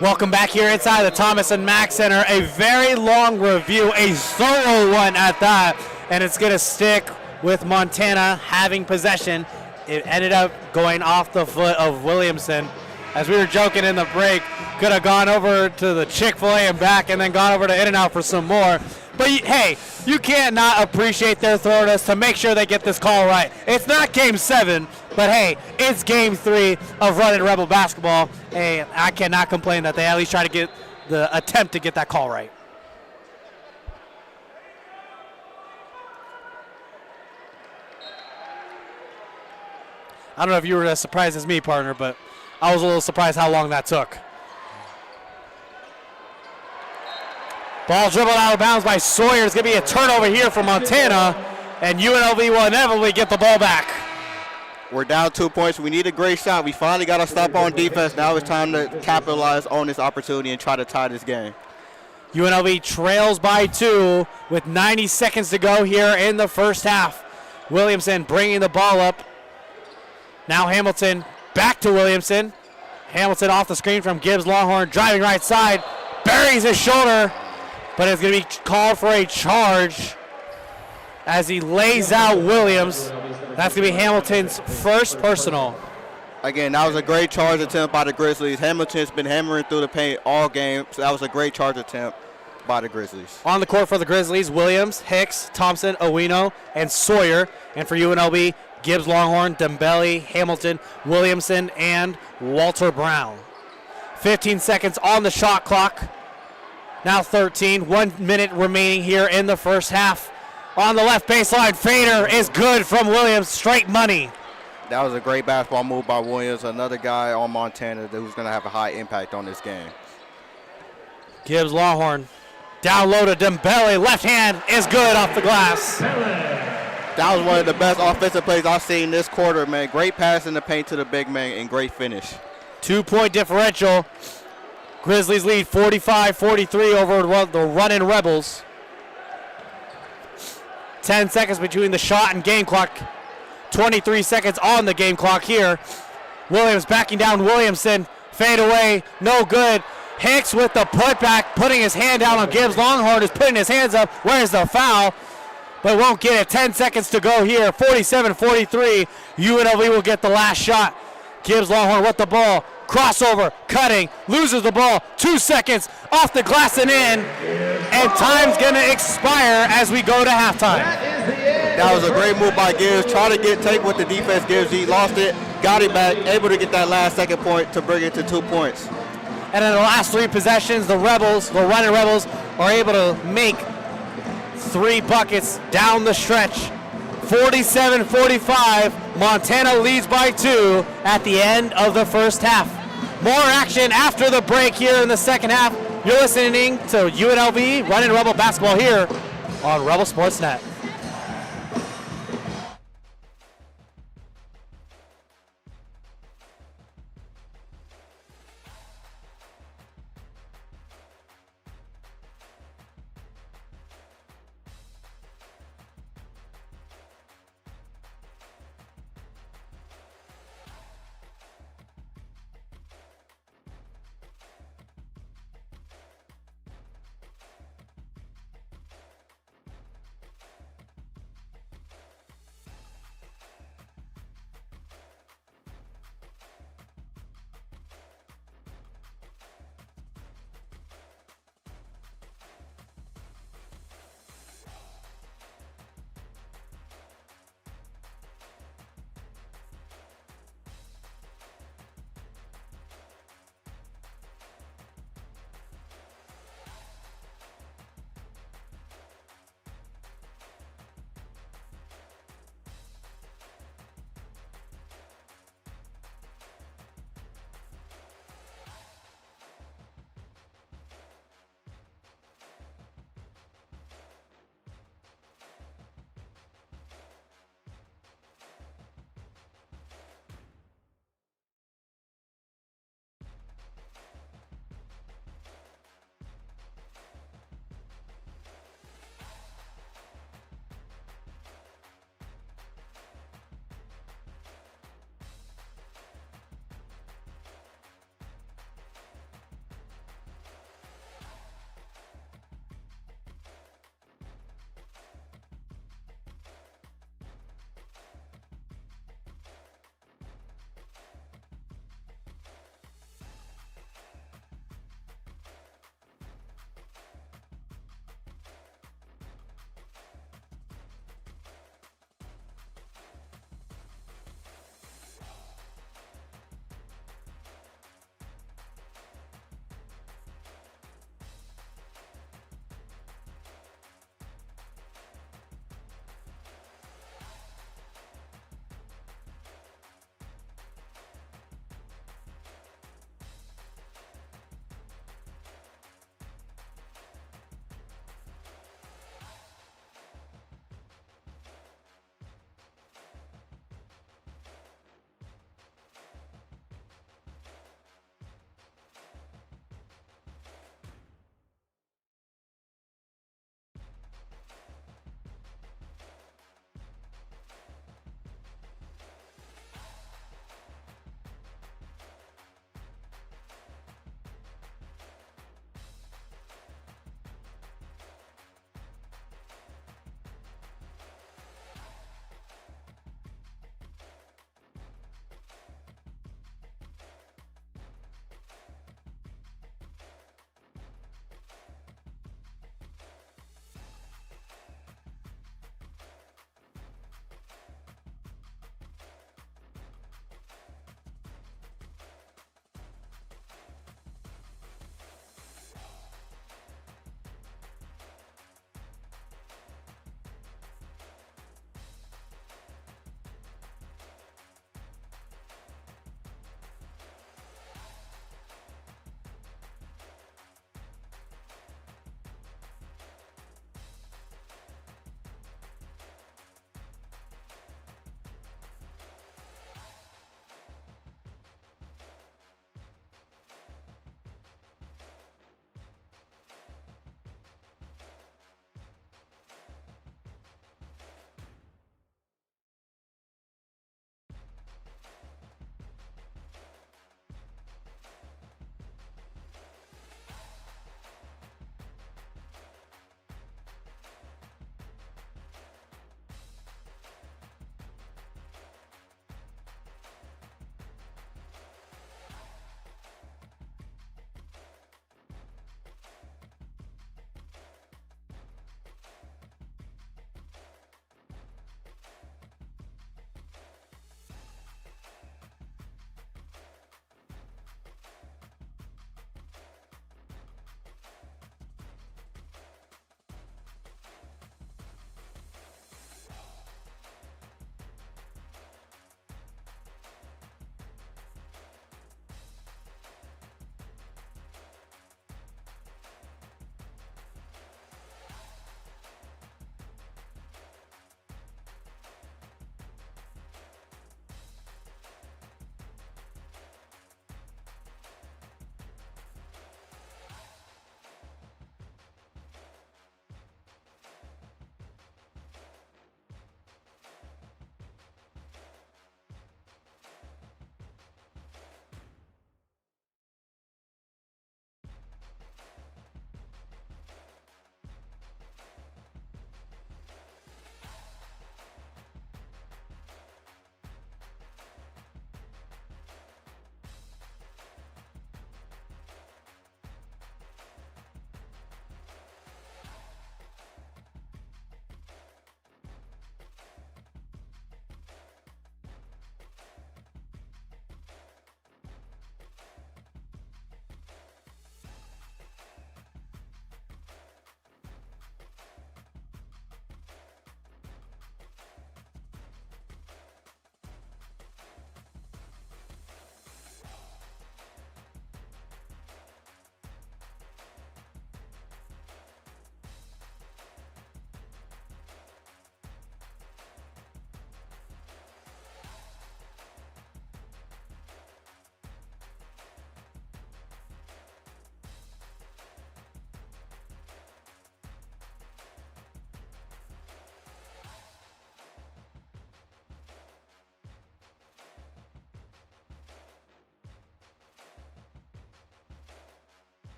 Welcome back here inside the Thomas and Mack Center. A very long review, a thorough one at that, and it's going to stick with Montana having possession. It ended up going off the foot of Williamson. As we were joking in the break, could have gone over to the Chick-fil-A and back and then gone over to In-N-Out for some more. But hey, you can't not appreciate their thoroughness to make sure they get this call right. It's not Game 7, but hey, it's Game 3 of Runnin Rebel basketball. Hey, I cannot complain that they at least try to get the attempt to get that call right. I don't know if you were as surprised as me, partner, but I was a little surprised how long that took. Ball dribbled out of bounds by Sawyer. It's going to be a turnover here for Montana, and UNLV will inevitably get the ball back. We're down 2 points. We need a great shot. We finally got to stop on defense. Now it's time to capitalize on this opportunity and try to tie this game. UNLV trails by 2 with 90 seconds to go here in the first half. Williamson bringing the ball up. Now Hamilton back to Williamson. Hamilton off the screen from Gibbs Longhorn, driving right side, buries his shoulder, but it's going to be called for a charge as he lays out Williams. That's going to be Hamilton's first personal. Again, that was a great charge attempt by the Grizzlies. Hamilton's been hammering through the paint all game, so that was a great charge attempt by the Grizzlies. On the court for the Grizzlies, Williams, Hicks, Thompson, Owino, and Sawyer. And for UNLV, Gibbs, Longhorn, Dembele, Hamilton, Williamson, and Walter Brown. 15 seconds on the shot clock. Now 13. 1 minute remaining here in the first half. On the left baseline, fader is good from Williams. Straight money. That was a great basketball move by Williams, another guy on Montana who's going to have a high impact on this game. Gibbs, Longhorn. Down low to Dembele. Left hand is good off the glass. That was one of the best offensive plays I've seen this quarter, man. Great pass in the paint to the big man and great finish. 2-point differential. Grizzlies lead 45-43 over the Runnin Rebels. 10 seconds between the shot and game clock. 23 seconds on the game clock here. Williams backing down Williamson. Fade away, no good. Hicks with the putback, putting his hand down on Gibbs. Longhorn is putting his hands up. Where's the foul? But won't get it. 10 seconds to go here. 47-43. UNLV will get the last shot. Gibbs Longhorn with the ball. Crossover, cutting, loses the ball. 2 seconds off the glass and in. And time's going to expire as we go to halftime. That was a great move by Gibbs. Try to take what the defense gives. He lost it, got it back, able to get that last second point to bring it to 2 points. And in the last 3 possessions, the Runnin Rebels, are able to make 3 buckets down the stretch. 47-45, Montana leads by 2 at the end of the first half. More action after the break here in the second half. You're listening to UNLV Runnin Rebel basketball here on Rebel Sports Net.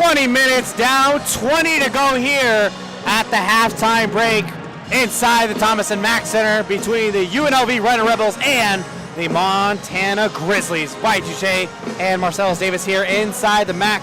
20 minutes down, 20 to go here at the halftime break inside the Thomas and Mack Center between the UNLV Runnin Rebels and the Montana Grizzlies. Wyatt Touchet and Marsalis Davis here inside the Mack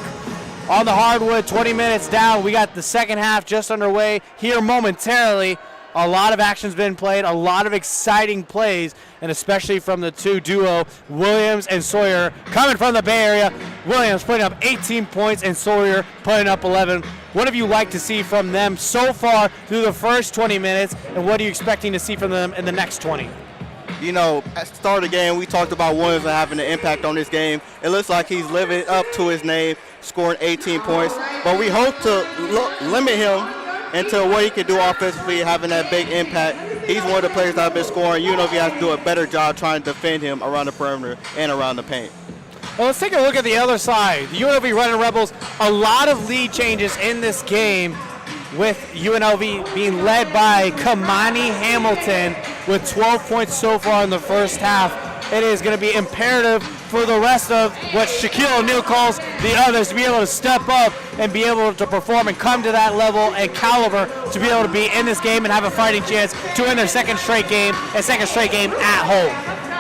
on the hardwood. 20 minutes down. We got the second half just underway here momentarily. A lot of action's been played, a lot of exciting plays, and especially from the two duo, Williams and Sawyer, coming from the Bay Area. Williams putting up 18 points and Sawyer putting up 11. What have you liked to see from them so far through the first 20 minutes, and what are you expecting to see from them in the next 20? You know, at the start of the game, we talked about Williams having an impact on this game. It looks like he's living up to his name, scoring 18 points. But we hope to limit him into what he can do offensively, having that big impact. He's one of the players that have been scoring. UNLV has to do a better job trying to defend him around the perimeter and around the paint. Well, let's take a look at the other side. The UNLV Runnin Rebels, a lot of lead changes in this game, with UNLV being led by Kamani Hamilton with 12 points so far in the first half. It is going to be imperative for the rest of what Shaquille O'Neal calls the others to be able to step up and be able to perform and come to that level and caliber to be able to be in this game and have a fighting chance to win their second straight game at home.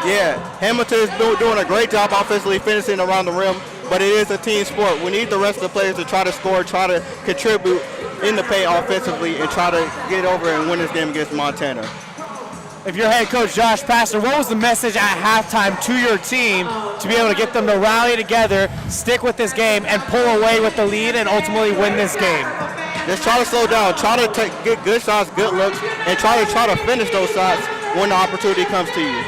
Yeah, Hamilton is doing a great job offensively finishing around the rim, but it is a team sport. We need the rest of the players to try to score, try to contribute in the paint offensively, and try to get over and win this game against Montana. If you're head coach Josh Pastor, what was the message at halftime to your team to be able to get them to rally together, stick with this game, and pull away with the lead and ultimately win this game? Just try to slow down, try to get good shots, good looks, and try to finish those shots when the opportunity comes to you.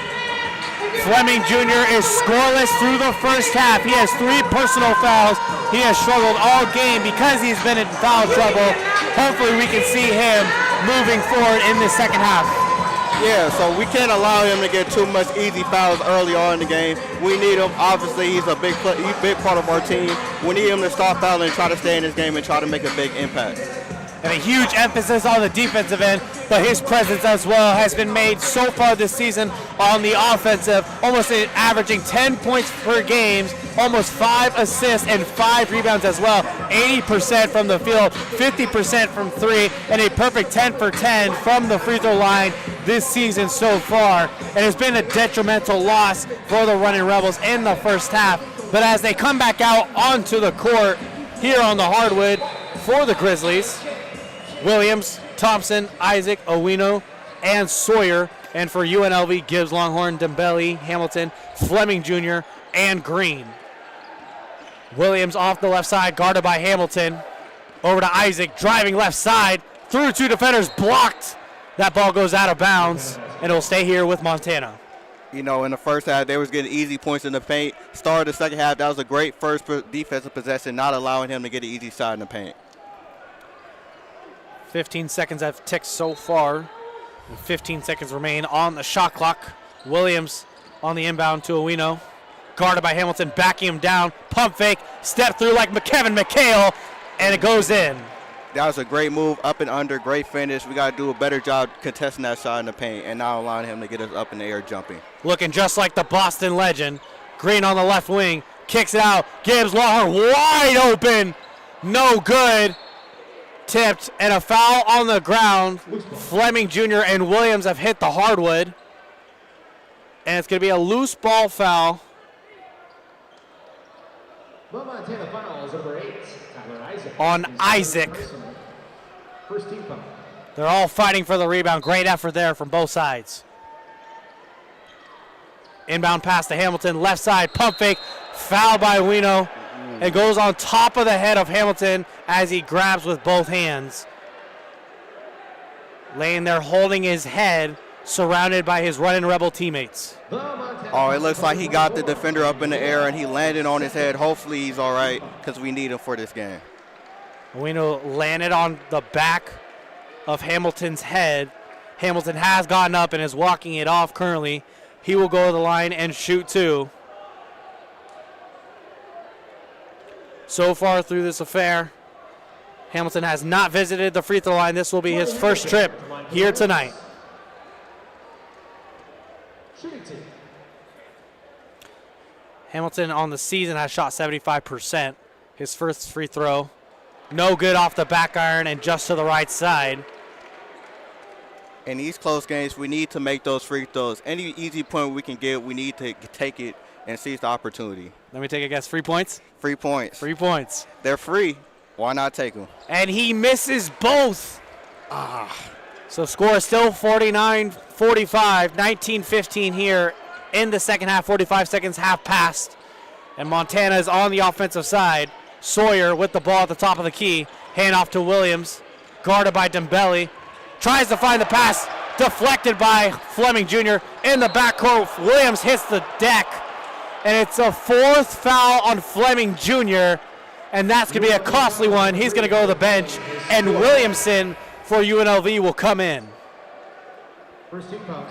Fleming Jr. is scoreless through the first half. He has 3 personal fouls. He has struggled all game because he's been in foul trouble. Hopefully we can see him moving forward in the second half. Yeah, so we can't allow him to get too much easy fouls early on in the game. We need him. Obviously, he's a big part of our team. We need him to stop fouling and try to stay in this game and try to make a big impact. And a huge emphasis on the defensive end, but his presence as well has been made so far this season on the offensive, almost averaging 10 points per game, almost 5 assists and 5 rebounds as well. 80% from the field, 50% from 3, and a perfect 10 for 10 from the free throw line this season so far. And it's been a detrimental loss for the Runnin Rebels in the first half. But as they come back out onto the court here on the hardwood for the Grizzlies, Williams, Thompson, Isaac, Owino, and Sawyer. And for UNLV, Gibbs, Longhorn, Dembele, Hamilton, Fleming Jr., and Green. Williams off the left side, guarded by Hamilton. Over to Isaac, driving left side, through 2 defenders, blocked. That ball goes out of bounds, and it'll stay here with Montana. You know, in the first half, they was getting easy points in the paint. Start of the second half, that was a great first defensive possession, not allowing him to get an easy shot in the paint. 15 seconds have ticked so far. 15 seconds remain on the shot clock. Williams on the inbound to Owino. Guarded by Hamilton, backing him down. Pump fake, step through like Kevin McHale, and it goes in. That was a great move, up and under, great finish. We got to do a better job contesting that shot in the paint and not allowing him to get us up in the air jumping. Looking just like the Boston legend. Green on the left wing, kicks it out. Gibbs Longhorn wide open. No good. Tipped, and a foul on the ground. Fleming Jr. and Williams have hit the hardwood. And it's going to be a loose ball foul. Montana fouls number 8, Isaac. On Isaac. First team foul. They're all fighting for the rebound. Great effort there from both sides. Inbound pass to Hamilton, left side, pump fake, foul by Owino. It goes on top of the head of Hamilton as he grabs with both hands. Laying there holding his head, surrounded by his Runnin Rebel teammates. Oh, it looks like he got the defender up in the air and he landed on his head. Hopefully he's all right because we need him for this game. Owino landed on the back of Hamilton's head. Hamilton has gotten up and is walking it off currently. He will go to the line and shoot 2. So far through this affair, Hamilton has not visited the free throw line. This will be his first trip here tonight. Hamilton on the season has shot 75%. His first free throw No good off the back iron and just to the right side. In these close games, we need to make those free throws. Any easy point we can get, we need to take it and seize the opportunity. Let me take a guess. 3 points? Free points. 3 points. They're free. Why not take them? And he misses both. So score is still 49-45, 19-15 here in the second half. 45 seconds have passed. And Montana is on the offensive side. Sawyer with the ball at the top of the key. Hand off to Williams. Guarded by Dembele. Tries to find the pass. Deflected by Fleming Jr. in the backcourt. Williams hits the deck. And it's a fourth foul on Fleming Jr. And that's going to be a costly one. He's going to go to the bench. And Williamson for UNLV will come in. First team foul.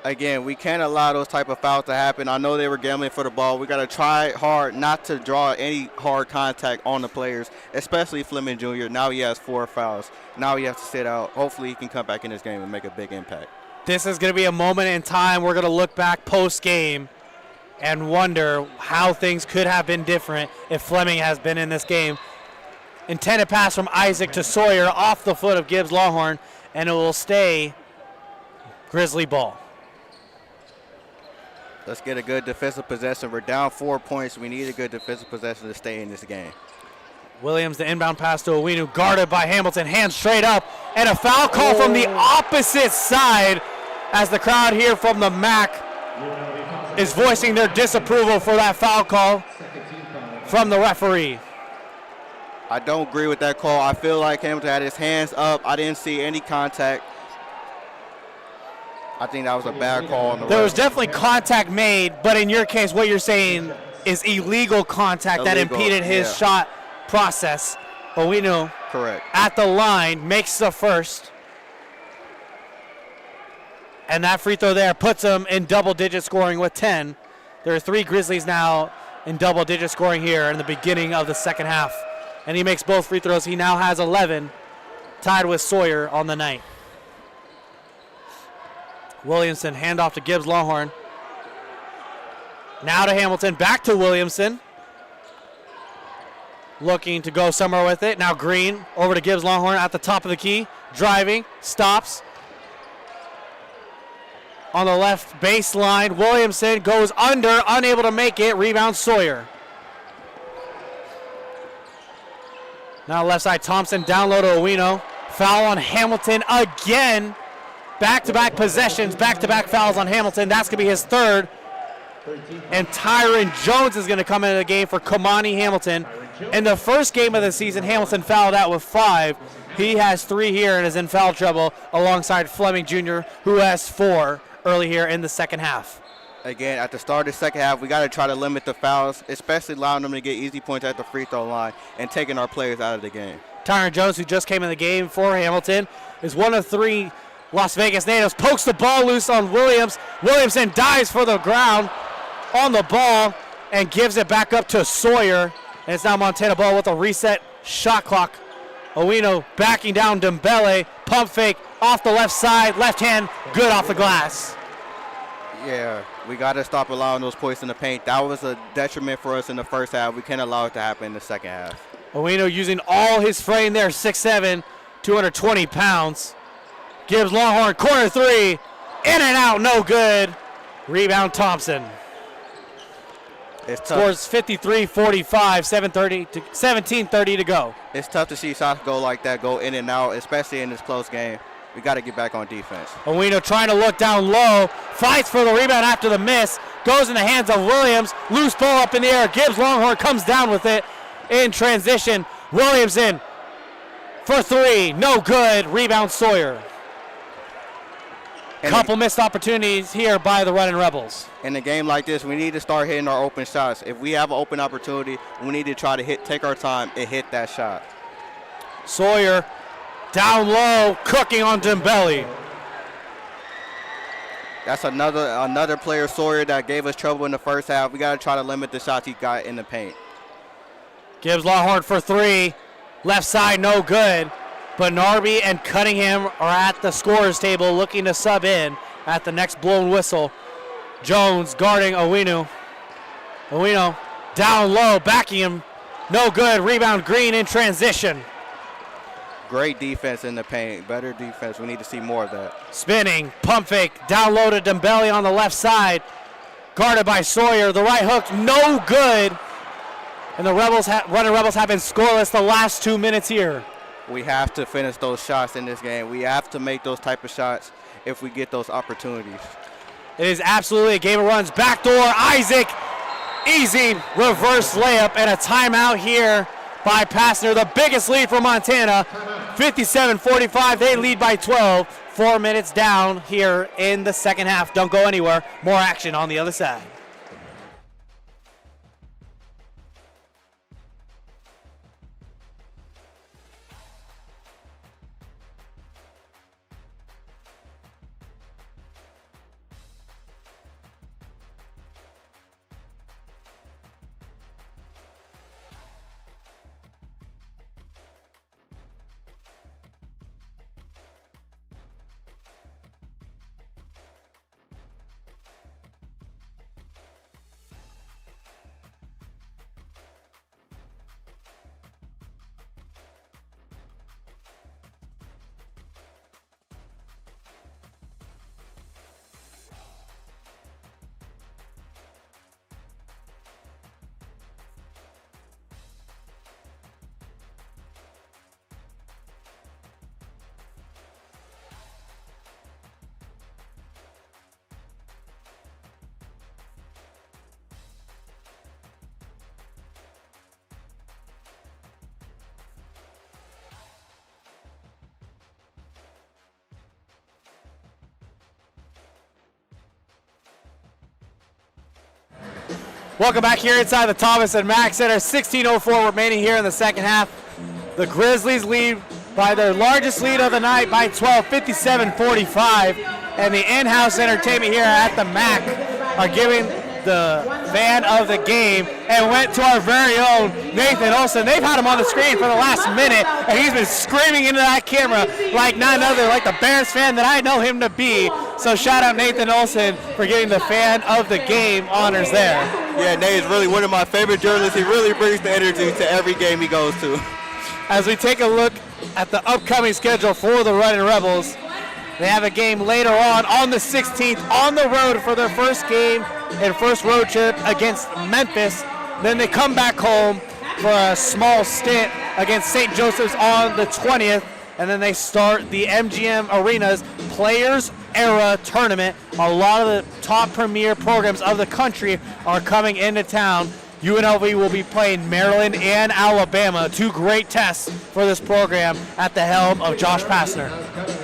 Again, we can't allow those type of fouls to happen. I know they were gambling for the ball. We got to try hard not to draw any hard contact on the players, especially Fleming Jr. Now he has 4 fouls. Now he has to sit out. Hopefully he can come back in this game and make a big impact. This is going to be a moment in time we're going to look back post-game and wonder how things could have been different if Fleming has been in this game. Intended pass from Isaac to Sawyer off the foot of Gibbs Longhorn, and it will stay Grizzly ball. Let's get a good defensive possession. We're down 4 points. We need a good defensive possession to stay in this game. Williams, the inbound pass to Owinu, guarded by Hamilton, hands straight up, and a foul call from the opposite side as the crowd here from the Mack is voicing their disapproval for that foul call from the referee. I don't agree with that call. I feel like Hamilton had his hands up. I didn't see any contact. I think that was a bad call on the There was definitely contact made, but in your case, what you're saying is illegal contact that impeded his shot process. Owinu correct at the line makes the first. And that free throw there puts him in double-digit scoring with 10. There are 3 Grizzlies now in double-digit scoring here in the beginning of the second half. And he makes both free throws. He now has 11, tied with Sawyer on the night. Williamson, handoff to Gibbs Longhorn. Now to Hamilton, back to Williamson. Looking to go somewhere with it. Now Green over to Gibbs Longhorn at the top of the key. Driving, stops. On the left baseline, Williamson goes under, unable to make it. Rebound Sawyer. Now left side, Thompson down low to Owino. Foul on Hamilton again. Back-to-back possessions, back-to-back fouls on Hamilton. That's going to be his third. And Tyron Jones is going to come into the game for Kamani Hamilton. In the first game of the season, Hamilton fouled out with 5. He has 3 here and is in foul trouble alongside Fleming Jr., who has 4 early here in the second half. Again, at the start of the second half, we got to try to limit the fouls, especially allowing them to get easy points at the free throw line and taking our players out of the game. Tyron Jones, who just came in the game for Hamilton, is one of 3 Las Vegas natives. Pokes the ball loose on Williams. Williamson dives for the ground on the ball and gives it back up to Sawyer. And it's now Montana ball with a reset shot clock. Owino backing down Dembele. Pump fake off the left side. Left hand, good off the glass. Yeah, we got to stop allowing those points in the paint. That was a detriment for us in the first half. We can't allow it to happen in the second half. Owino using all his frame there, 6'7", 220 pounds. Gibbs Longhorn, corner 3, in and out, no good. Rebound Thompson. It's tough. Scores 53-45, 17:30 to go. It's tough to see shots go like that, go in and out, especially in this close game. We got to get back on defense. Owino trying to look down low, fights for the rebound after the miss, goes in the hands of Williams, loose ball up in the air. Gibbs Longhorn comes down with it in transition. Williams in for 3, no good. Rebound Sawyer. Couple missed opportunities here by the Runnin Rebels. In a game like this, we need to start hitting our open shots. If we have an open opportunity, we need to try to take our time and hit that shot. Sawyer down low, cooking on Dembele. That's another player, Sawyer, that gave us trouble in the first half. We got to try to limit the shots he got in the paint. Gibbs Longhorn for 3. Left side, no good. But Narby and Cunningham are at the scorer's table looking to sub in at the next blown whistle. Jones guarding Owino. Owino down low, backing him No good. Rebound Green in transition. Great defense in the paint. Better defense. We need to see more of that. Spinning, pump fake, down low to Dembele on the left side. Guarded by Sawyer. The right hook, no good. And the Runnin Rebels have been scoreless the last 2 minutes here. We have to finish those shots in this game. We have to make those type of shots if we get those opportunities. It is absolutely a game of runs. Backdoor, Isaac. Easy reverse layup and a timeout here by Passner. The biggest lead for Montana, 57-45. They lead by 12. 4 minutes down here in the second half. Don't go anywhere. More action on the other side. Welcome back here inside the Thomas and Mack Center. 16:04 remaining here in the second half. The Grizzlies lead by their largest lead of the night by 12, 57-45. And the in-house entertainment here at the Mack are giving the fan of the game and went to our very own Nathan Olson. They've had him on the screen for the last minute, and he's been screaming into that camera like none other, like the Bears fan that I know him to be. So shout out Nathan Olson for getting the fan of the game honors there. Yeah, Nate is really one of my favorite journalists. He really brings the energy to every game he goes to. As we take a look at the upcoming schedule for the Runnin Rebels, they have a game later on the 16th on the road for their first game and first road trip against Memphis. Then they come back home for a small stint against St. Joseph's on the 20th, and then they start the MGM Arena's Players Era Tournament. A lot of the top premier programs of the country are coming into town. UNLV will be playing Maryland and Alabama, two great tests for this program at the helm of Josh Passner.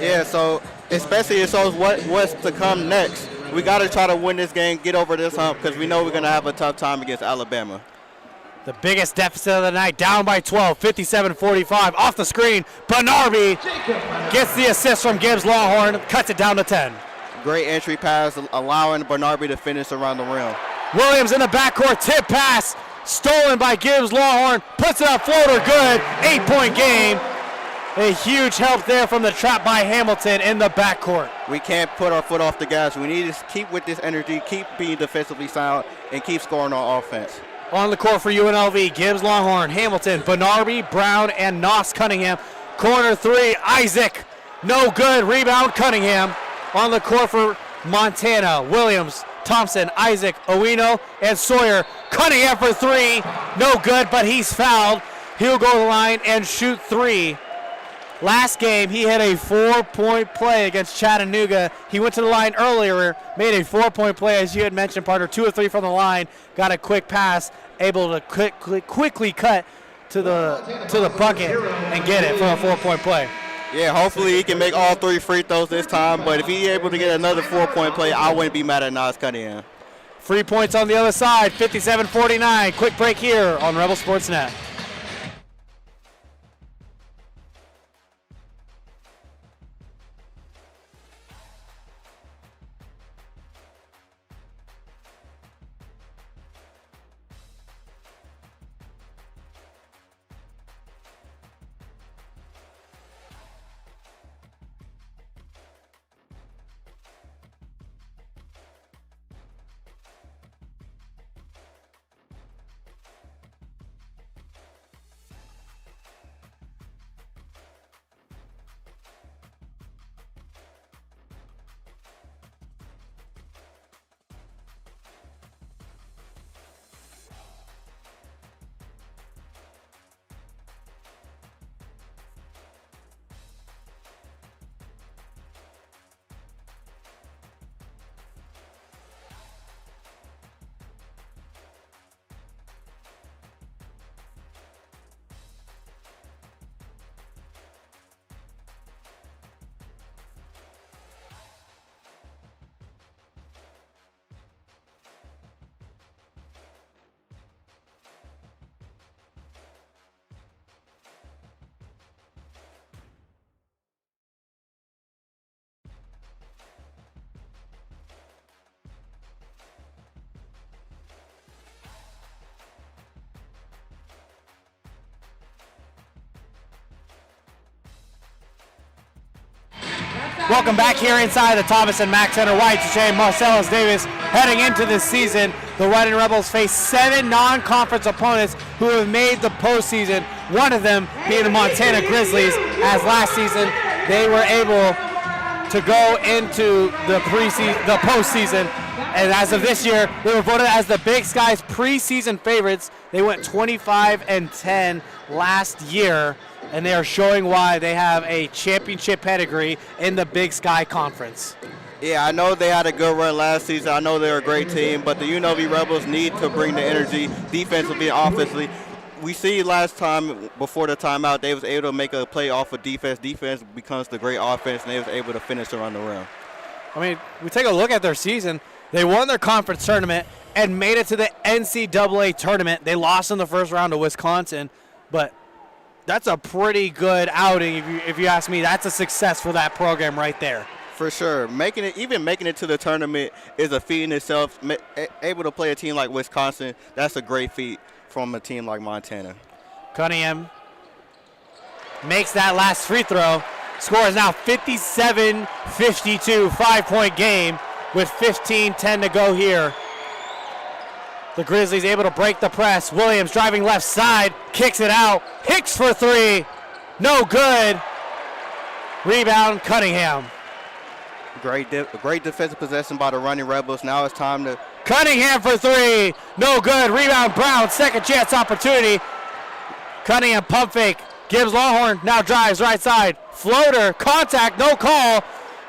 Yeah, so especially it shows what's to come next. We got to try to win this game, get over this hump, because we know we're going to have a tough time against Alabama. The biggest deficit of the night, down by 12, 57-45. Off the screen, Bernarby gets the assist from Gibbs Longhorn, cuts it down to 10. Great entry pass, allowing Bernarby to finish around the rim. Williams in the backcourt, tip pass, stolen by Gibbs Longhorn, puts it up, floater good, 8-point game. A huge help there from the trap by Hamilton in the backcourt. We can't put our foot off the gas. We need to keep with this energy, keep being defensively sound, and keep scoring on offense. On the court for UNLV, Gibbs Longhorn, Hamilton, Bernarby, Brown, and Noss Cunningham. Corner three, Isaac, no good, rebound Cunningham. On the court for Montana, Williams, Thompson, Isaac, Owino, and Sawyer. Cunningham for three, no good, but he's fouled. He'll go to the line and shoot three. Last game, he had a 4-point play against Chattanooga. He went to the line earlier, made a 4-point play, as you had mentioned, partner. 2 of 3 from the line, got a quick pass, able to quickly cut to the bucket and get it for a 4-point play. Yeah, hopefully he can make all 3 free throws this time, but if he's able to get another 4-point play, I wouldn't be mad at Noss Cunningham. Free points on the other side, 57-49. Quick break here on Rebel Sports Net. Welcome back here inside the Thomas and Mack Center. Wyatt, Touchet, Marsalis, Davis heading into this season. The Runnin Rebels face 7 non-conference opponents who have made the postseason. One of them being the Montana Grizzlies, as last season they were able to go into the postseason. And as of this year, they were voted as the Big Sky's preseason favorites. They went 25-10 last year, and they are showing why they have a championship pedigree in the Big Sky Conference. Yeah, I know they had a good run last season. I know they're a great team, but the UNLV Rebels need to bring the energy defensively and offensively. We see last time, before the timeout, they was able to make a play off of defense. Defense becomes the great offense, and they was able to finish around the rim. I mean, we take a look at their season. They won their conference tournament and made it to the NCAA tournament. They lost in the first round to Wisconsin, but that's a pretty good outing. If you ask me, that's a success for that program right there. For sure. Making it to the tournament is a feat in itself. Able to play a team like Wisconsin, that's a great feat from a team like Montana. Cunningham makes that last free throw. Score is now 57-52, 5-point game with 15-10 to go here. The Grizzlies able to break the press. Williams driving left side, kicks it out. Hicks for three, no good. Rebound, Cunningham. Great defensive possession by the Runnin Rebels. Now it's time to... Cunningham for three, no good. Rebound, Brown, second chance opportunity. Cunningham pump fake, gives Longhorn, now drives right side. Floater, contact, no call,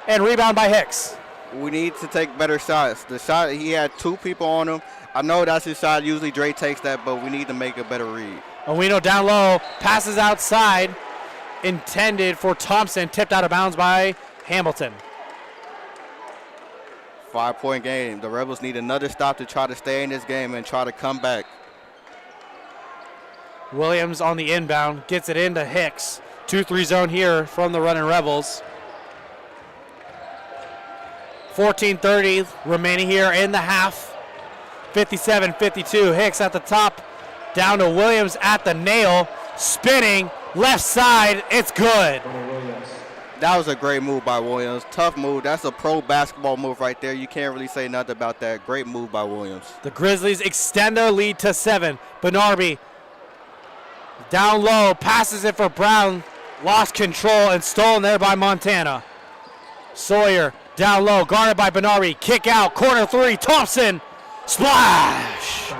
and rebound by Hicks. We need to take better shots. The shot, he had 2 people on him. I know that's his shot. Usually Dre takes that, but we need to make a better read. Owino down low, passes outside, intended for Thompson, tipped out of bounds by Hamilton. 5-point game. The Rebels need another stop to try to stay in this game and try to come back. Williams on the inbound, gets it into Hicks. 2-3 zone here from the Runnin Rebels. 14:30 remaining here in the half. 57-52. Hicks at the top, down to Williams at the nail, spinning left side. It's good. That was a great move by Williams. Tough move. That's a pro basketball move right there. You can't really say nothing about that. Great move by Williams. The Grizzlies extend their lead to 7. Benarbi down low, passes it for Brown, lost control and stolen there by Montana. Sawyer down low, guarded by Benarbi. Kick out, corner 3, Thompson, splash!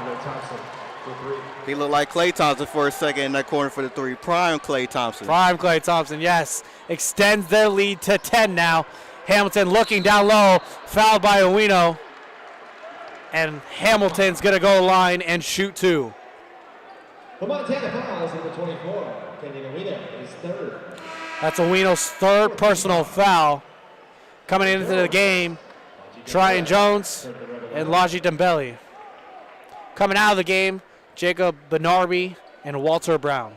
He looked like Klay Thompson for a second in that corner for the 3. Prime Klay Thompson. Prime Klay Thompson, yes. Extends their lead to 10 now. Hamilton looking down low, fouled by Owino. And Hamilton's going to go line and shoot 2. For Montana fouls number 24. Kenyon Owino is third. That's Owino's 3rd personal foul. Coming into the game, Tryon Jones and Laji Dembele. Coming out of the game, Jacob Benarbi and Walter Brown.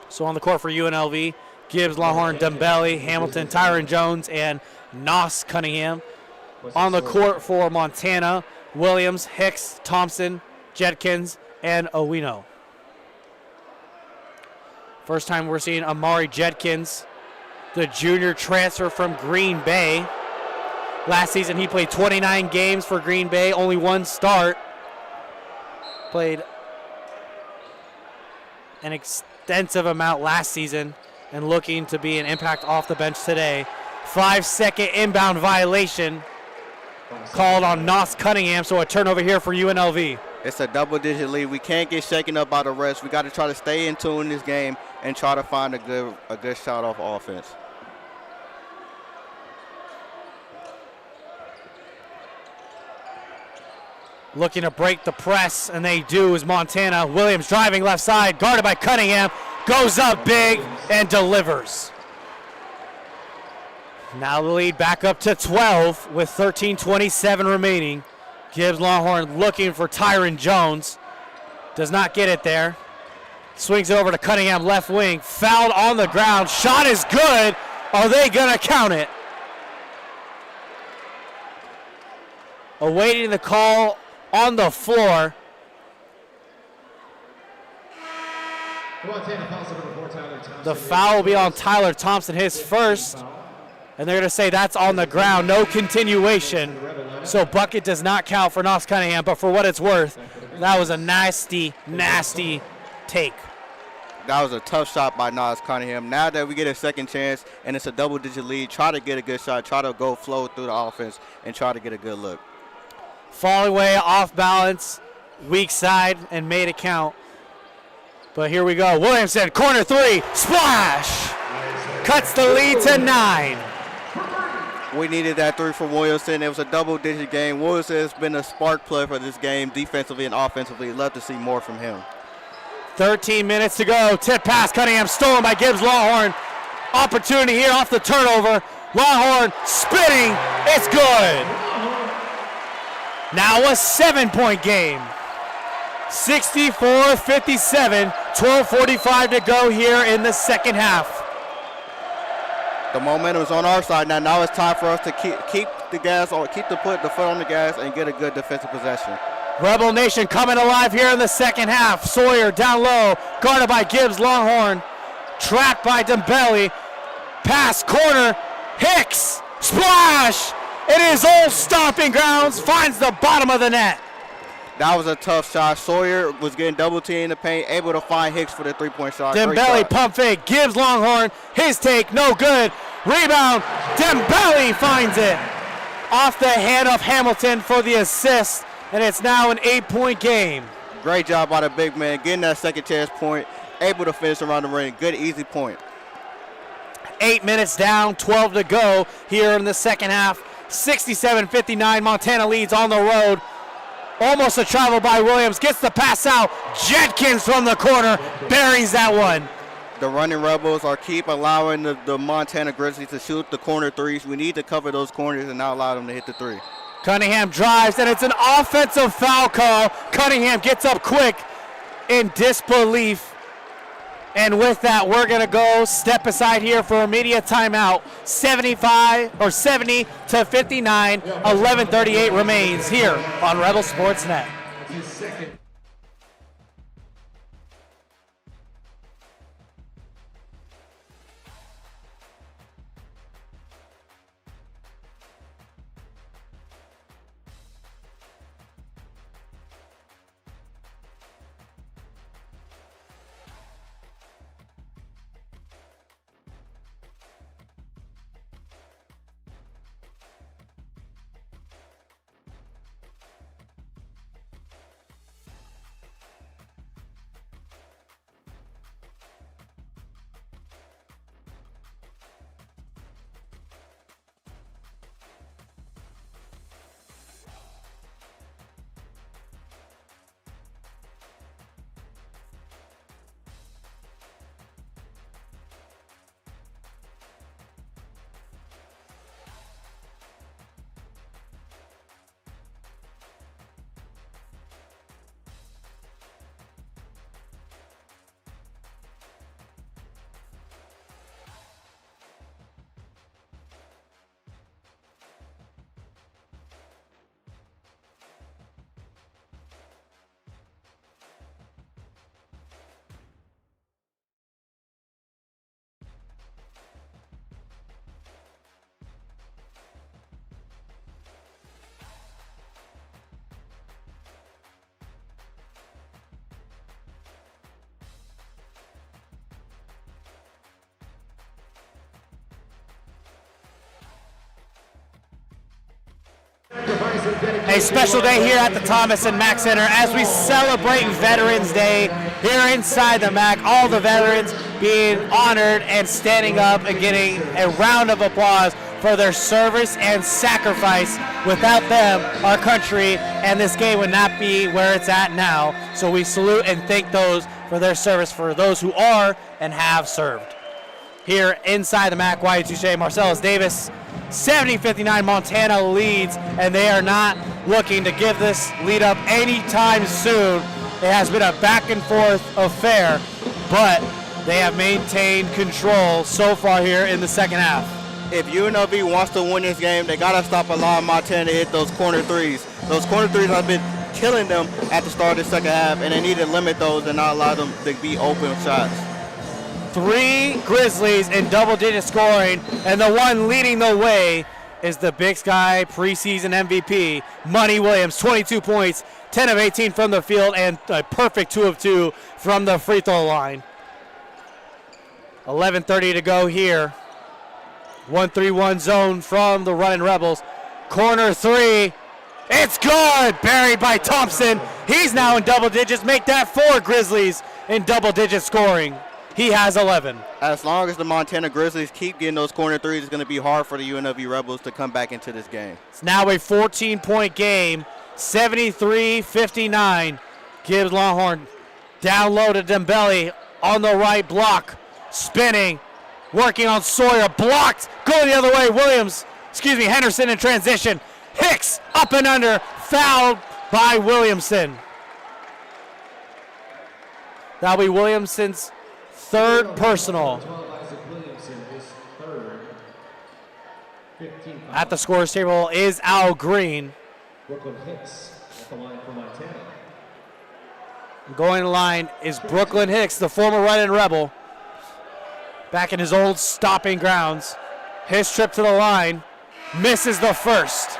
So on the court for UNLV, Gibbs, Longhorn, Dembele, Hamilton, Tyron Jones, and Noss Cunningham. On the court for Montana, Williams, Hicks, Thompson, Jetkins, and Owino. First time we're seeing Amari Jetkins, the junior transfer from Green Bay. Last season he played 29 games for Green Bay, only 1 start. Played an extensive amount last season and looking to be an impact off the bench today. 5-second inbound violation called on Noss Cunningham, so a turnover here for UNLV. It's a double-digit lead. We can't get shaken up by the rest. We got to try to stay in tune in this game and try to find a good shot off offense. Looking to break the press, and they do, is Montana. Williams driving left side, guarded by Cunningham, goes up big and delivers. Now the lead back up to 12 with 13:27 remaining. Gibbs Longhorn looking for Tyron Jones. Does not get it there. Swings it over to Cunningham, left wing. Fouled on the ground. Shot is good. Are they going to count it? Awaiting the call on the floor. The foul will be on Tyler Thompson, his first. And they're going to say that's on the ground, no continuation. So bucket does not count for Knox Cunningham, but for what it's worth, that was a nasty, nasty take. That was a tough shot by Knox Cunningham. Now that we get a second chance and it's a double-digit lead, try to get a good shot, try to go flow through the offense, and try to get a good look. Falling way off balance, weak side, and made it count. But here we go. Williamson, corner three, splash! Cuts the lead to 9. We needed that three from Williamson. It was a double-digit game. Williamson has been a spark play for this game defensively and offensively. Love to see more from him. 13 minutes to go. Tip pass, Cunningham stolen by Gibbs Longhorn. Opportunity here off the turnover. Longhorn spinning. It's good. Now a 7-point game. 64-57. 12:45 to go here in the second half. The momentum is on our side now. Now it's time for us to keep the gas on, keep the foot on the gas, and get a good defensive possession. Rebel Nation coming alive here in the second half. Sawyer down low, guarded by Gibbs Longhorn. Trapped by Dembele. Pass corner. Hicks. Splash. It is Old Stomping Grounds. Finds the bottom of the net. That was a tough shot. Sawyer was getting double teamed in the paint, able to find Hicks for the three-point shot. Dembele pump fake. Gibbs Longhorn. His take, no good. Rebound. Dembele finds it. Off the hand of Hamilton for the assist. And it's now an 8-point game. Great job by the big man, getting that second chance point, able to finish around the ring. Good, easy point. 8 minutes down, 12 to go here in the second half. 67-59, Montana leads on the road. Almost a travel by Williams, gets the pass out. Jenkins from the corner, buries that one. The Runnin Rebels are keep allowing the Montana Grizzlies to shoot the corner threes. We need to cover those corners and not allow them to hit the three. Cunningham drives, and it's an offensive foul call. Cunningham gets up quick in disbelief. And with that, we're going to go step aside here for immediate timeout. 70-59, 11:38 remains here on Rebel Sports Net. A special day here at the Thomas and Mack Center as we celebrate Veterans Day here inside the Mack. All the veterans being honored and standing up and getting a round of applause for their service and sacrifice. Without them, our country and this game would not be where it's at now. So we salute and thank those for their service, for those who are and have served. Here inside the Mack, Wyatt, Touchet, Marsalis, Davis. 70-59 Montana leads, and they are not looking to give this lead up anytime soon. It has been a back and forth affair, but they have maintained control so far here in the second half. If UNLV wants to win this game, they got to stop allowing Montana to hit those corner threes. Those corner threes have been killing them at the start of the second half, and they need to limit those and not allow them to be open shots. 3 Grizzlies in double-digit scoring, and the one leading the way is the Big Sky preseason MVP, Money Williams, 22 points, 10 of 18 from the field, and a perfect 2 of 2 from the free throw line. 11:30 to go here. 1-3-1 zone from the Runnin Rebels. Corner 3. It's good! Buried by Thompson. He's now in double digits. Make that 4 Grizzlies in double digit scoring. He has 11. As long as the Montana Grizzlies keep getting those corner threes, it's going to be hard for the UNLV Rebels to come back into this game. It's now a 14-point game, 73-59. Gibbs Longhorn down low to Dembele on the right block, spinning, working on Sawyer, blocked, going the other way. Henderson in transition. Hicks up and under, fouled by Williamson. That'll be Williamson's 3rd personal. At the scorer's table is Al Green. Brooklyn Hicks at the line for Montana. Going to the line is Brooklyn Hicks, the former Runnin Rebel. Back in his old stopping grounds. His trip to the line misses the first.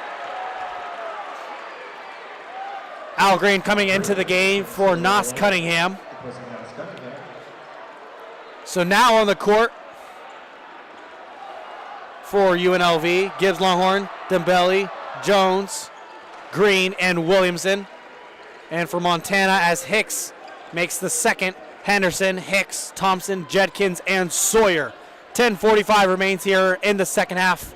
Al Green coming into the game for Nos Cunningham. So now on the court for UNLV, Gibbs Longhorn, Dembele, Jones, Green, and Williamson. And for Montana, as Hicks makes the second, Henderson, Hicks, Thompson, Jedkins, and Sawyer. 10:45 remains here in the second half.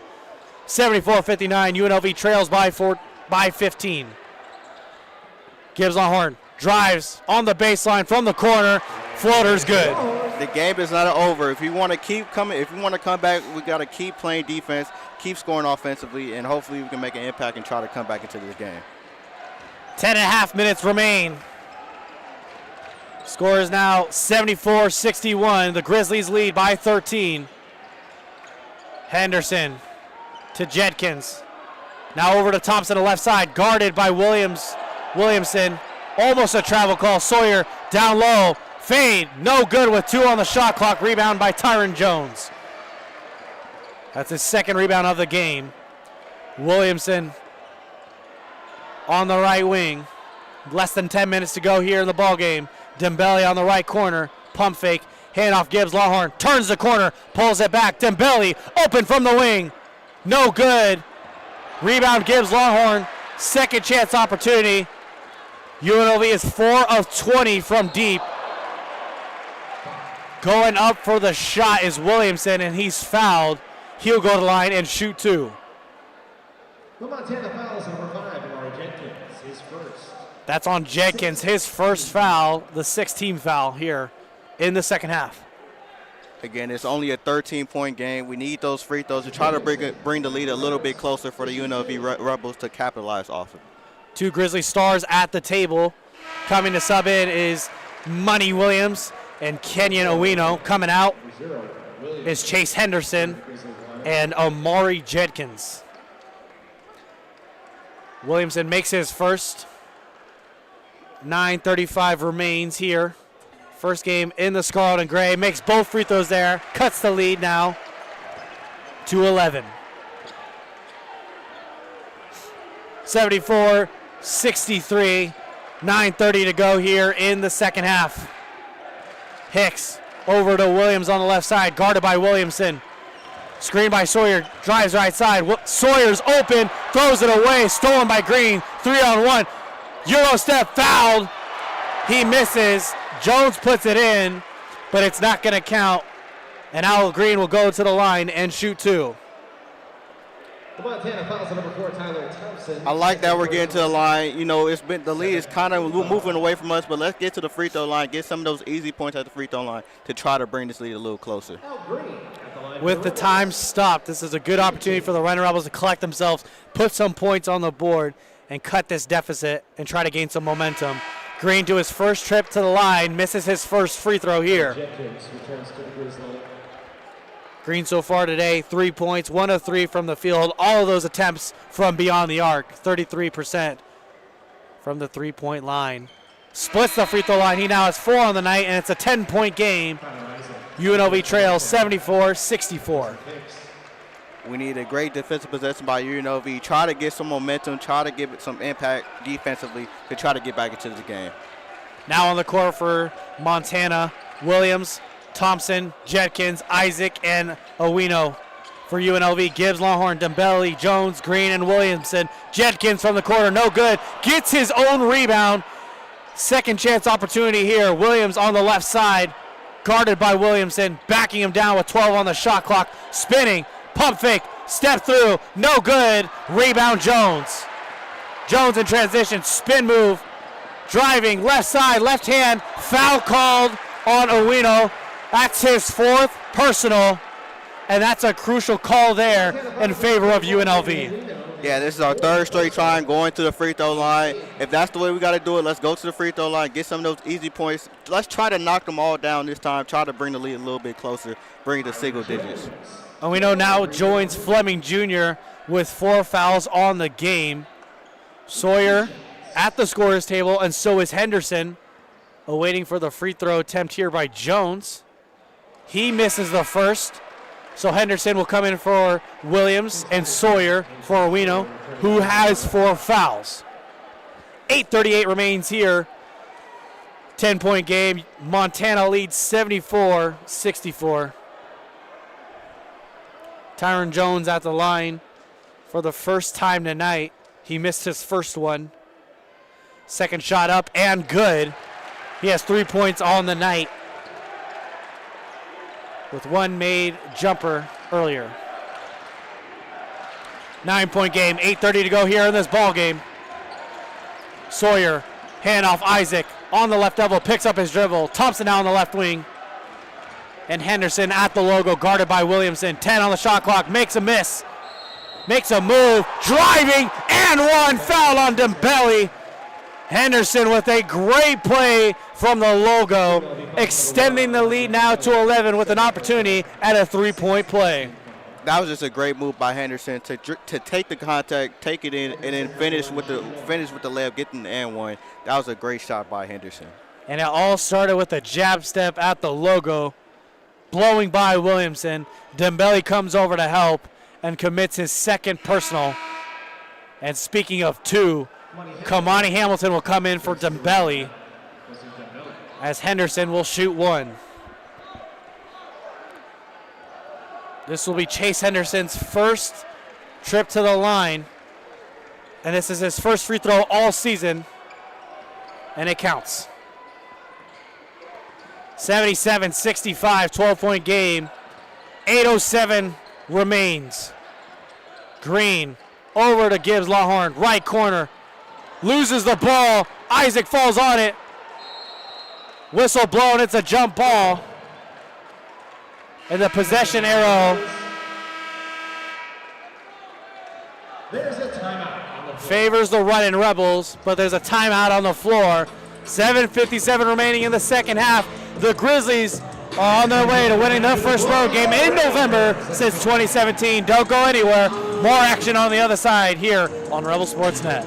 74-59, UNLV trails by 15. Gibbs Longhorn drives on the baseline from the corner. Floater's good. The game is not over. If you want to keep coming, if you want to come back, we got to keep playing defense, keep scoring offensively, and hopefully we can make an impact and try to come back into this game. 10.5 minutes remain. Score is now 74-61. The Grizzlies lead by 13. Henderson to Jedkins. Now over to Thompson, the left side, guarded by Williamson. Almost a travel call. Sawyer down low. Fade, no good with 2 on the shot clock. Rebound by Tyron Jones. That's his 2nd rebound of the game. Williamson on the right wing. Less than 10 minutes to go here in the ball game. Dembele on the right corner. Pump fake. Handoff Gibbs Longhorn. Turns the corner. Pulls it back. Dembele open from the wing. No good. Rebound Gibbs Longhorn. Second chance opportunity. UNLV is 4 of 20 from deep. Going up for the shot is Williamson, and he's fouled. He'll go to the line and shoot 2. The Montana fouls number 5, Amari Jenkins, his first. That's on Jenkins, his first foul, the 6th team foul here in the second half. Again, it's only a 13-point game. We need those free throws to try to bring the lead a little bit closer for the UNLV Rebels to capitalize off it. 2 Grizzly stars at the table. Coming to sub in is Money Williams and Kenyon Owino. Coming out is Chase Henderson and Amari Jedkins. Williamson makes his first. 9:35 remains here. First game in the Scarlet and Gray. Makes both free throws there. Cuts the lead now to 11. 74-63. 9:30 to go here in the second half. Hicks over to Williams on the left side, guarded by Williamson. Screen by Sawyer, drives right side. Sawyer's open, throws it away, stolen by Green. 3-on-1. Euro step, fouled. He misses. Jones puts it in, but it's not going to count. And Al Green will go to the line and shoot 2. The Montana fouls number 4, Tyler Thompson. I like that we're getting to the line. You know, the lead is kind of moving away from us, but let's get to the free throw line, get some of those easy points at the free throw line to try to bring this lead a little closer. Al Green at the line. With the time stopped, this is a good opportunity for the Runnin Rebels to collect themselves, put some points on the board, and cut this deficit and try to gain some momentum. Green to his first trip to the line, misses his first free throw here. Jenkins returns to the Grizzlies. Green so far today, 3 points, 1 of 3 from the field. All of those attempts from beyond the arc, 33% from the 3-point line. Splits the free throw line. He now has 4 on the night, and it's a 10-point game. UNLV trails 74-64. We need a great defensive possession by UNLV. Try to get some momentum, try to give it some impact defensively to try to get back into the game. Now on the court for Montana, Williams, Thompson, Jetkins, Isaac, and Owino. For UNLV, Gibbs, Longhorn, Dembele, Jones, Green, and Williamson. Jetkins from the corner, no good. Gets his own rebound. Second chance opportunity here. Williams on the left side, guarded by Williamson, backing him down with 12 on the shot clock. Spinning, pump fake, step through, no good. Rebound Jones. Jones in transition, spin move, driving, left side, left hand. Foul called on Owino. That's his fourth personal. And that's a crucial call there in favor of UNLV. Yeah, this is our third straight try going to the free throw line. If that's the way we got to do it, let's go to the free throw line, get some of those easy points. Let's try to knock them all down this time, try to bring the lead a little bit closer, bring it to single digits. And we know now joins Fleming Jr. with 4 fouls on the game. Sawyer at the scorer's table, and so is Henderson, awaiting for the free throw attempt here by Jones. He misses the first. So Henderson will come in for Williams and Sawyer for Owino, who has 4 fouls. 8:38 remains here. 10-point game. Montana leads 74-64. Tyron Jones at the line for the first time tonight. He missed his first one. Second shot up and good. He has 3 points on the night, with one made jumper earlier. 9-point game, 8:30 to go here in this ball game. Sawyer, handoff, Isaac on the left elbow, picks up his dribble. Thompson now on the left wing. And Henderson at the logo, guarded by Williamson. 10 on the shot clock, makes a miss. Makes a move, driving, and one. Foul on Dembele. Henderson with a great play from the logo, extending the lead now to 11 with an opportunity at a 3-point play. That was just a great move by Henderson to take the contact, take it in, and then finish with the layup, getting the and one. That was a great shot by Henderson. And it all started with a jab step at the logo, blowing by Williamson. Dembele comes over to help and commits his second personal. And speaking of 2, Kamani Hamilton will come in for Dembele, as Henderson will shoot 1. This will be Chase Henderson's first trip to the line, and this is his first free throw all season, and it counts. 77-65, 12-point game. 8:07 remains. Green over to Gibbs Longhorn, right corner. Loses the ball. Isaac falls on it. Whistle blown. It's a jump ball. And the possession arrow favors the Runnin Rebels, but there's a timeout on the floor. 7:57 remaining in the second half. The Grizzlies are on their way to winning their first road game in November since 2017. Don't go anywhere. More action on the other side here on Rebel Sports Net.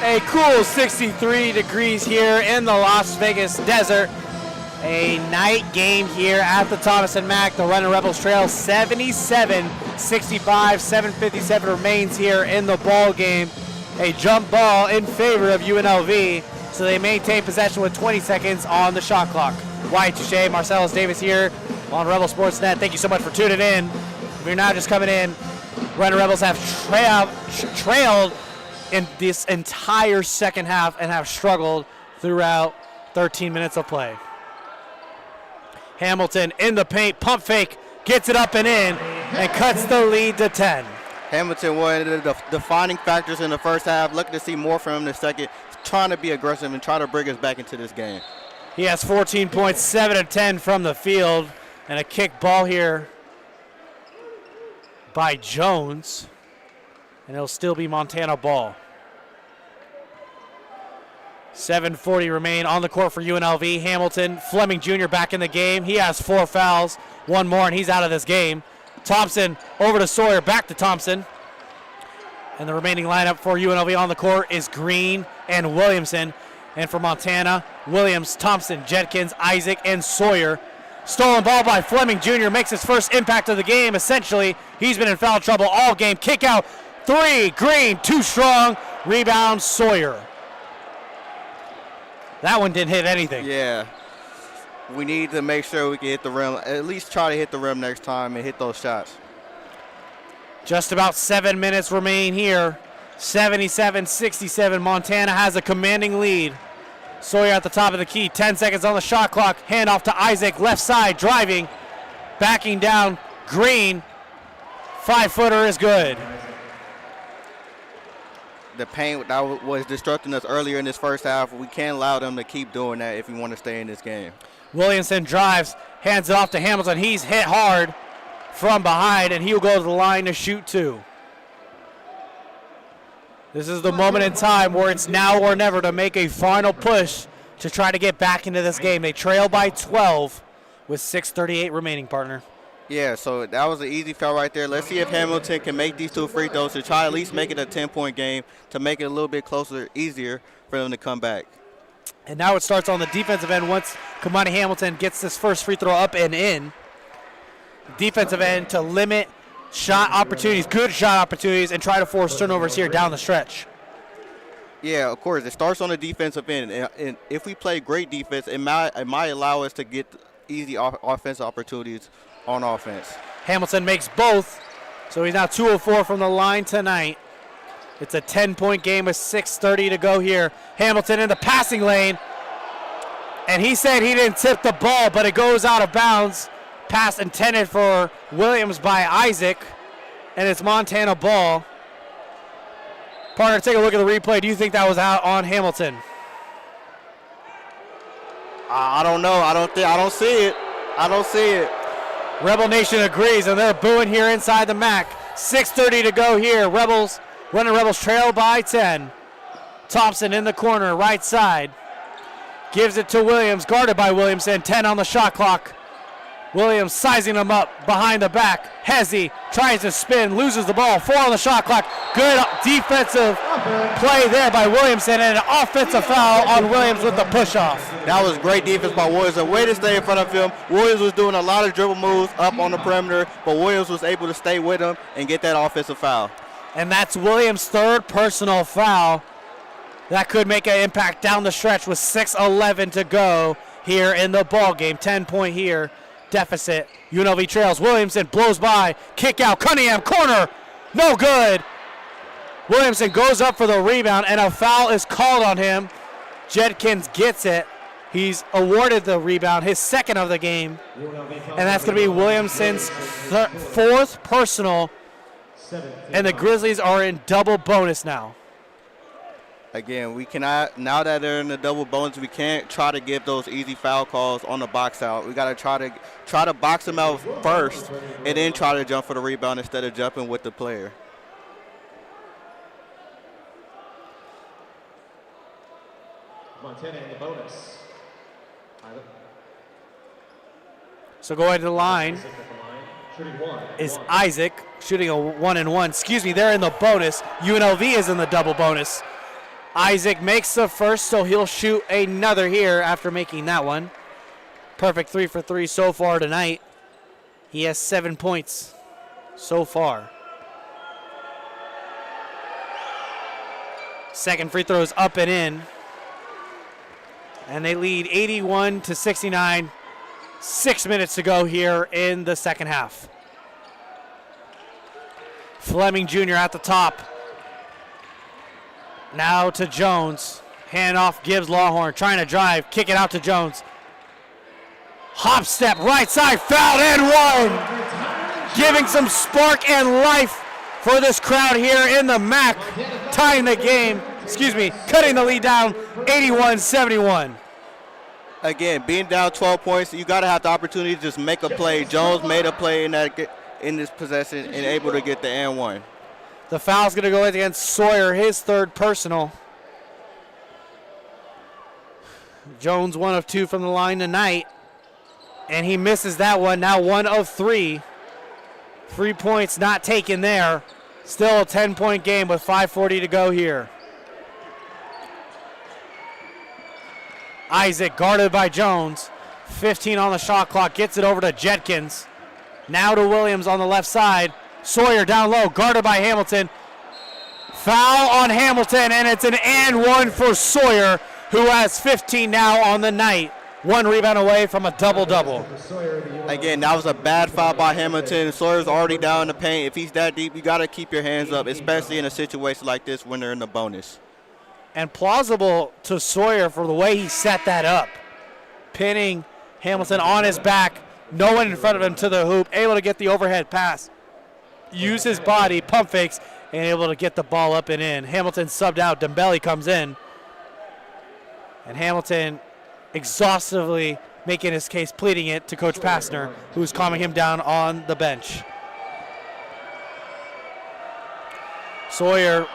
A cool 63 degrees here in the Las Vegas desert. A night game here at the Thomas and Mack. The Runnin Rebels trail 77-65. 7:57 remains here in the ball game. A jump ball in favor of UNLV. So they maintain possession with 20 seconds on the shot clock. Wyatt, Touchet, Marsalis, Davis here on Rebel Sportsnet. Thank you so much for tuning in. If you're now just coming in, Runnin Rebels have trailed in this entire second half and have struggled throughout 13 minutes of play. Hamilton in the paint, pump fake, gets it up and in, and cuts the lead to 10. Hamilton, one of the defining factors in the first half. Looking to see more from him in the second. Trying to be aggressive and try to bring us back into this game. He has 14 points, 7 of 10 from the field, and a kick ball here by Jones, and it'll still be Montana ball. 7:40 remain on the court for UNLV. Hamilton, Fleming Jr. back in the game. He has 4 fouls, 1 more, and he's out of this game. Thompson over to Sawyer, back to Thompson. And the remaining lineup for UNLV on the court is Green and Williamson. And for Montana, Williams, Thompson, Jenkins, Isaac, and Sawyer. Stolen ball by Fleming Jr. makes his first impact of the game. Essentially, he's been in foul trouble all game. Kick out, 3, Green, too strong. Rebound, Sawyer. That one didn't hit anything. Yeah. We need to make sure we can hit the rim, at least try to hit the rim next time and hit those shots. Just about 7 minutes remain here. 77-67. Montana has a commanding lead. Sawyer at the top of the key. 10 seconds on the shot clock. Hand off to Isaac. Left side driving. Backing down. Green. 5-footer is good. The paint that was disrupting us earlier in this first half, we can't allow them to keep doing that if we want to stay in this game. Williamson drives. Hands it off to Hamilton. He's hit hard from behind, and he'll go to the line to shoot 2. This is the moment in time where it's now or never to make a final push to try to get back into this game. They trail by 12 with 6:38 remaining, partner. Yeah, so that was an easy foul right there. Let's see if Hamilton can make these 2 free throws to try at least make it a 10-point game to make it a little bit closer, easier for them to come back. And now it starts on the defensive end once Kamani Hamilton gets this first free throw up and in. Defensive end to limit shot opportunities, good shot opportunities, and try to force turnovers here down the stretch. Yeah, of course. It starts on the defensive end. And if we play great defense, it might allow us to get easy offensive opportunities on offense. Hamilton makes both, so he's now 2 of 4 from the line tonight. It's a 10-point game with 6:30 to go here. Hamilton in the passing lane, and he said he didn't tip the ball, but it goes out of bounds. Pass intended for Williams by Isaac, and it's Montana ball. Partner, take a look at the replay. Do you think that was out on Hamilton? I don't know. I don't see it. I don't see it. Rebel Nation agrees, and they're booing here inside the Mack. 6:30 to go here. Runnin Rebels trail by 10. Thompson in the corner, right side. Gives it to Williams, guarded by Williamson. 10 on the shot clock. Williams sizing him up behind the back. Hezzy tries to spin, loses the ball. 4 on the shot clock. Good defensive play there by Williamson, and an offensive foul on Williams with the push-off. That was great defense by Williams. A way to stay in front of him. Williams was doing a lot of dribble moves up on the perimeter, but Williams was able to stay with him and get that offensive foul. And that's Williams' 3rd personal foul. That could make an impact down the stretch with 6:11 to go here in the ball game. 10-point here. Deficit. UNLV trails. Williamson blows by. Kick out. Cunningham corner. No good. Williamson goes up for the rebound, and a foul is called on him. Jenkins gets it. He's awarded the rebound, his 2nd of the game. And that's going to be Williamson's 4th personal. And the Grizzlies are in double bonus now. Again, we cannot, now that they're in the double bonus, we can't try to give those easy foul calls on the box out. We got to try to box them out first and then try to jump for the rebound instead of jumping with the player. Montana in the bonus. So going to the line is Isaac, shooting a 1-and-1. Excuse me, they're in the bonus. UNLV is in the double bonus. Isaac makes the first, so he'll shoot another here after making that one. Perfect 3 for 3 so far tonight. He has 7 points so far. Second free throw is up and in. And they lead 81-69. 6 minutes to go here in the second half. Fleming Jr. at the top. Now to Jones. Hand off Gibbs Longhorn. Trying to drive. Kick it out to Jones. Hop step. Right side. Fouled and one. Giving some spark and life for this crowd here in the Mack. Tying the game. Cutting the lead down 81-71. Again, being down 12 points, you got to have the opportunity to just make a play. Jones made a play in this possession and able to get the and one. The foul's going to go against Sawyer, his third personal. Jones 1 of 2 from the line tonight, and he misses that one. Now 1 of 3. 3 points not taken there. Still a 10-point game with 5:40 to go here. Isaac guarded by Jones. 15 on the shot clock. Gets it over to Jetkins. Now to Williams on the left side. Sawyer down low, guarded by Hamilton. Foul on Hamilton, and it's an and one for Sawyer, who has 15 now on the night. 1 rebound away from a double-double. Again, that was a bad foul by Hamilton. Sawyer's already down in the paint. If he's that deep, you got to keep your hands up, especially in a situation like this when they're in the bonus. And plausible to Sawyer for the way he set that up. Pinning Hamilton on his back, no one in front of him to the hoop, able to get the overhead pass. Use his body, pump fakes, and able to get the ball up and in. Hamilton subbed out, Dembele comes in. And Hamilton exhaustively making his case, pleading it to Coach Passner, who's calming him down on the bench. Sawyer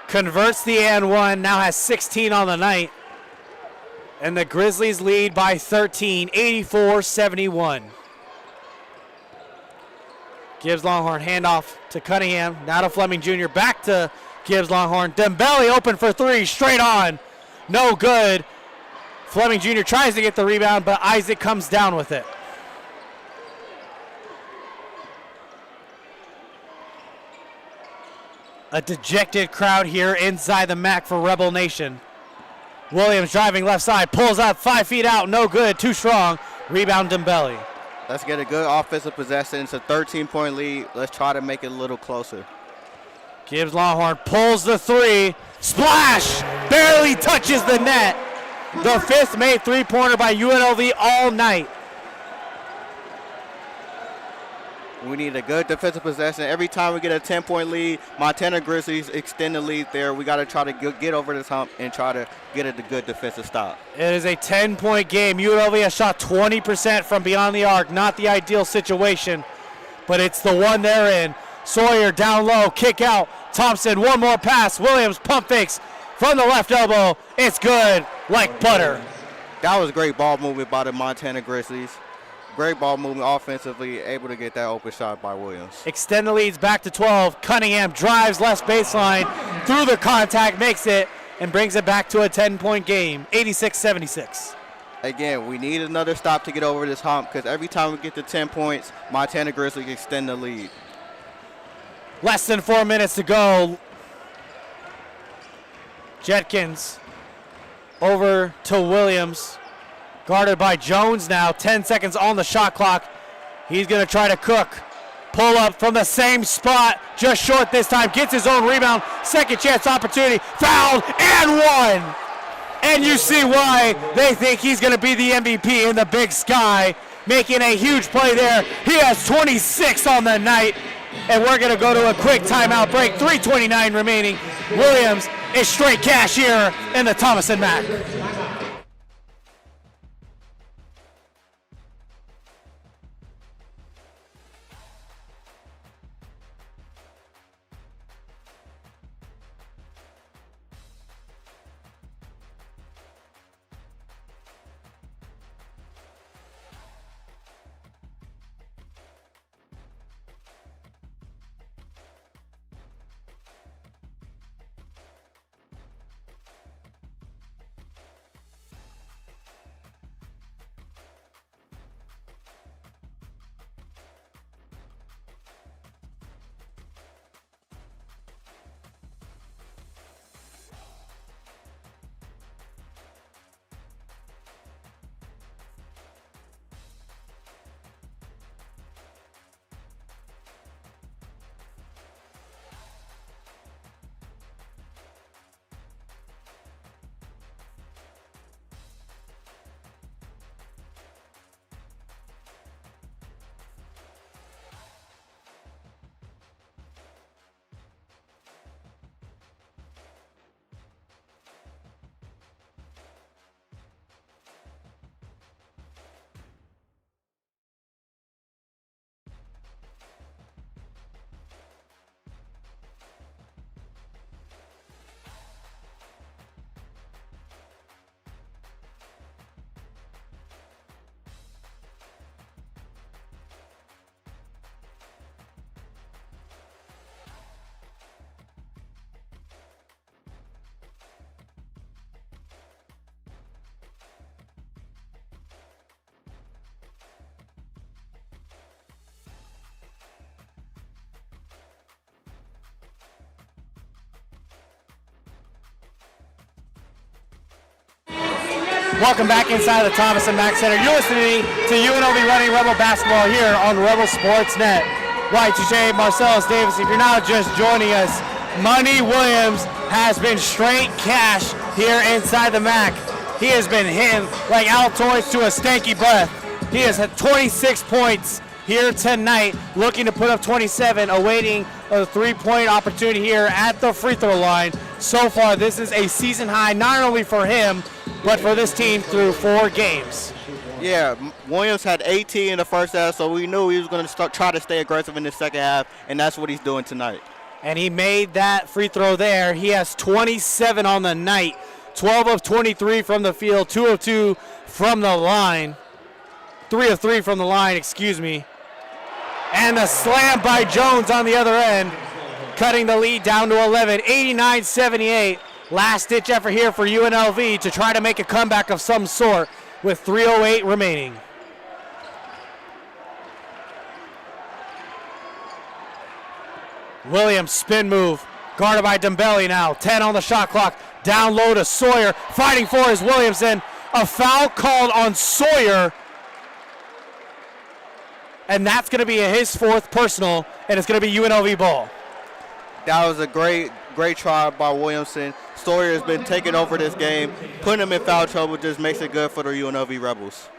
converts the and one, now has 16 on the night. And the Grizzlies lead by 13, 84-71. Gibbs Longhorn, handoff to Cunningham. Now to Fleming Jr. Back to Gibbs Longhorn. Dembele open for 3, straight on. No good. Fleming Jr. tries to get the rebound, but Isaac comes down with it. A dejected crowd here inside the Mack for Rebel Nation. Williams driving left side, pulls up 5 feet out, no good, too strong. Rebound Dembele. Let's get a good offensive possession. It's a 13-point lead. Let's try to make it a little closer. Gibbs Longhorn pulls the 3. Splash! Barely touches the net. The 5th made three-pointer by UNLV all night. We need a good defensive possession. Every time we get a 10-point lead, Montana Grizzlies extend the lead there. We got to try to get over this hump and try to get a good defensive stop. It is a 10-point game. UNLV has shot 20% from beyond the arc. Not the ideal situation, but it's the one they're in. Sawyer down low, kick out. Thompson, one more pass. Williams pump fakes from the left elbow. It's good, like butter. That was great ball movement by the Montana Grizzlies. Great ball movement offensively, able to get that open shot by Williams. Extend the leads back to 12. Cunningham drives left baseline through the contact, makes it, and brings it back to a 10-point game, 86-76. Again, we need another stop to get over this hump because every time we get to 10 points, Montana Grizzlies extend the lead. Less than 4 minutes to go. Jetkins over to Williams. Guarded by Jones now. 10 seconds on the shot clock. He's going to try to cook. Pull up from the same spot. Just short this time. Gets his own rebound. Second chance opportunity. Fouled and one. And you see why they think he's going to be the MVP in the Big Sky. Making a huge play there. He has 26 on the night. And we're going to go to a quick timeout break. 3:29 remaining. Williams is straight cash here in the Thomas and Mack. Welcome back inside the Thomas and Mack Center. You're listening to UNLV Running Rebel Basketball here on Rebel Sports Net. Wyatt, Touchet, Marsalis, Davis. If you're now just joining us, Money Williams has been straight cash here inside the Mack. He has been hitting like Altoids to a stanky breath. He has had 26 points here tonight, looking to put up 27, awaiting a three-point opportunity here at the free throw line. So far, this is a season high, not only for him, but for this team through 4 games. Yeah, Williams had 18 in the first half, so we knew he was going to try to stay aggressive in the second half, and that's what he's doing tonight. And he made that free throw there. He has 27 on the night, 12 of 23 from the field, 2 of 2 from the line, 3 of 3 from the line, excuse me. And a slam by Jones on the other end, cutting the lead down to 11, 89-78. Last-ditch effort here for UNLV to try to make a comeback of some sort with 3:08 remaining. Williams spin move, guarded by Dembele now. 10 on the shot clock. Down low to Sawyer, fighting for his Williamson. A foul called on Sawyer. And that's going to be his 4th personal, and it's going to be UNLV ball. That was a great try by Williamson. Sawyer has been taking over this game. Putting him in foul trouble just makes it good for the UNLV Rebels.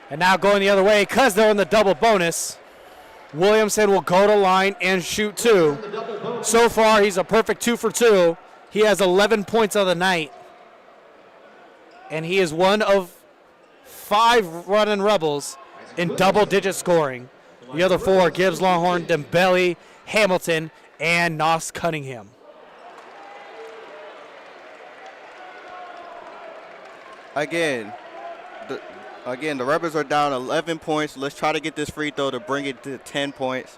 And now going the other way, because they're in the double bonus, Williamson will go to line and shoot 2. So far, he's a perfect 2 for 2. He has 11 points on the night. And he is one of 5 Runnin Rebels in double-digit scoring. The other 4 are Gibbs, Longhorn, Dembele, Hamilton, and Nos Cunningham. Again, the Rebels are down 11 points. Let's try to get this free throw to bring it to 10 points.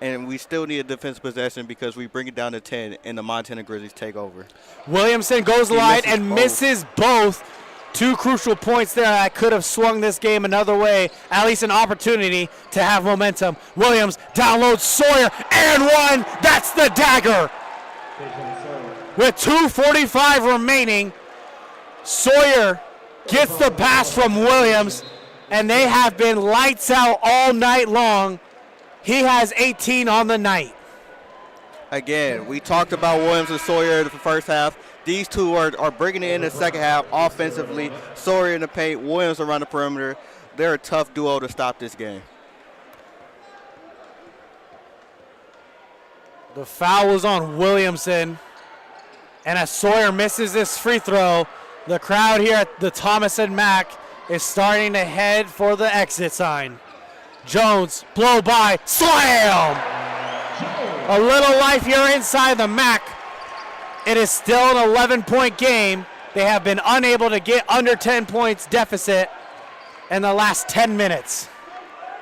And we still need a defensive possession because we bring it down to 10 and the Montana Grizzlies take over. Williamson goes line and misses both. 2 crucial points there that could have swung this game another way, at least an opportunity to have momentum. Williams downloads Sawyer and 1. That's the dagger. With 2:45 remaining, Sawyer gets the pass from Williams, and they have been lights out all night long. He has 18 on the night. Again, we talked about Williams and Sawyer in the first half. These two are bringing it in the second half offensively. Sawyer in the paint, Williams around the perimeter. They're a tough duo to stop this game. The foul was on Williamson. And as Sawyer misses this free throw, the crowd here at the Thomas and Mack is starting to head for the exit sign. Jones, blow by, slam! A little life here inside the Mack. It is still an 11-point game. They have been unable to get under 10 points deficit in the last 10 minutes.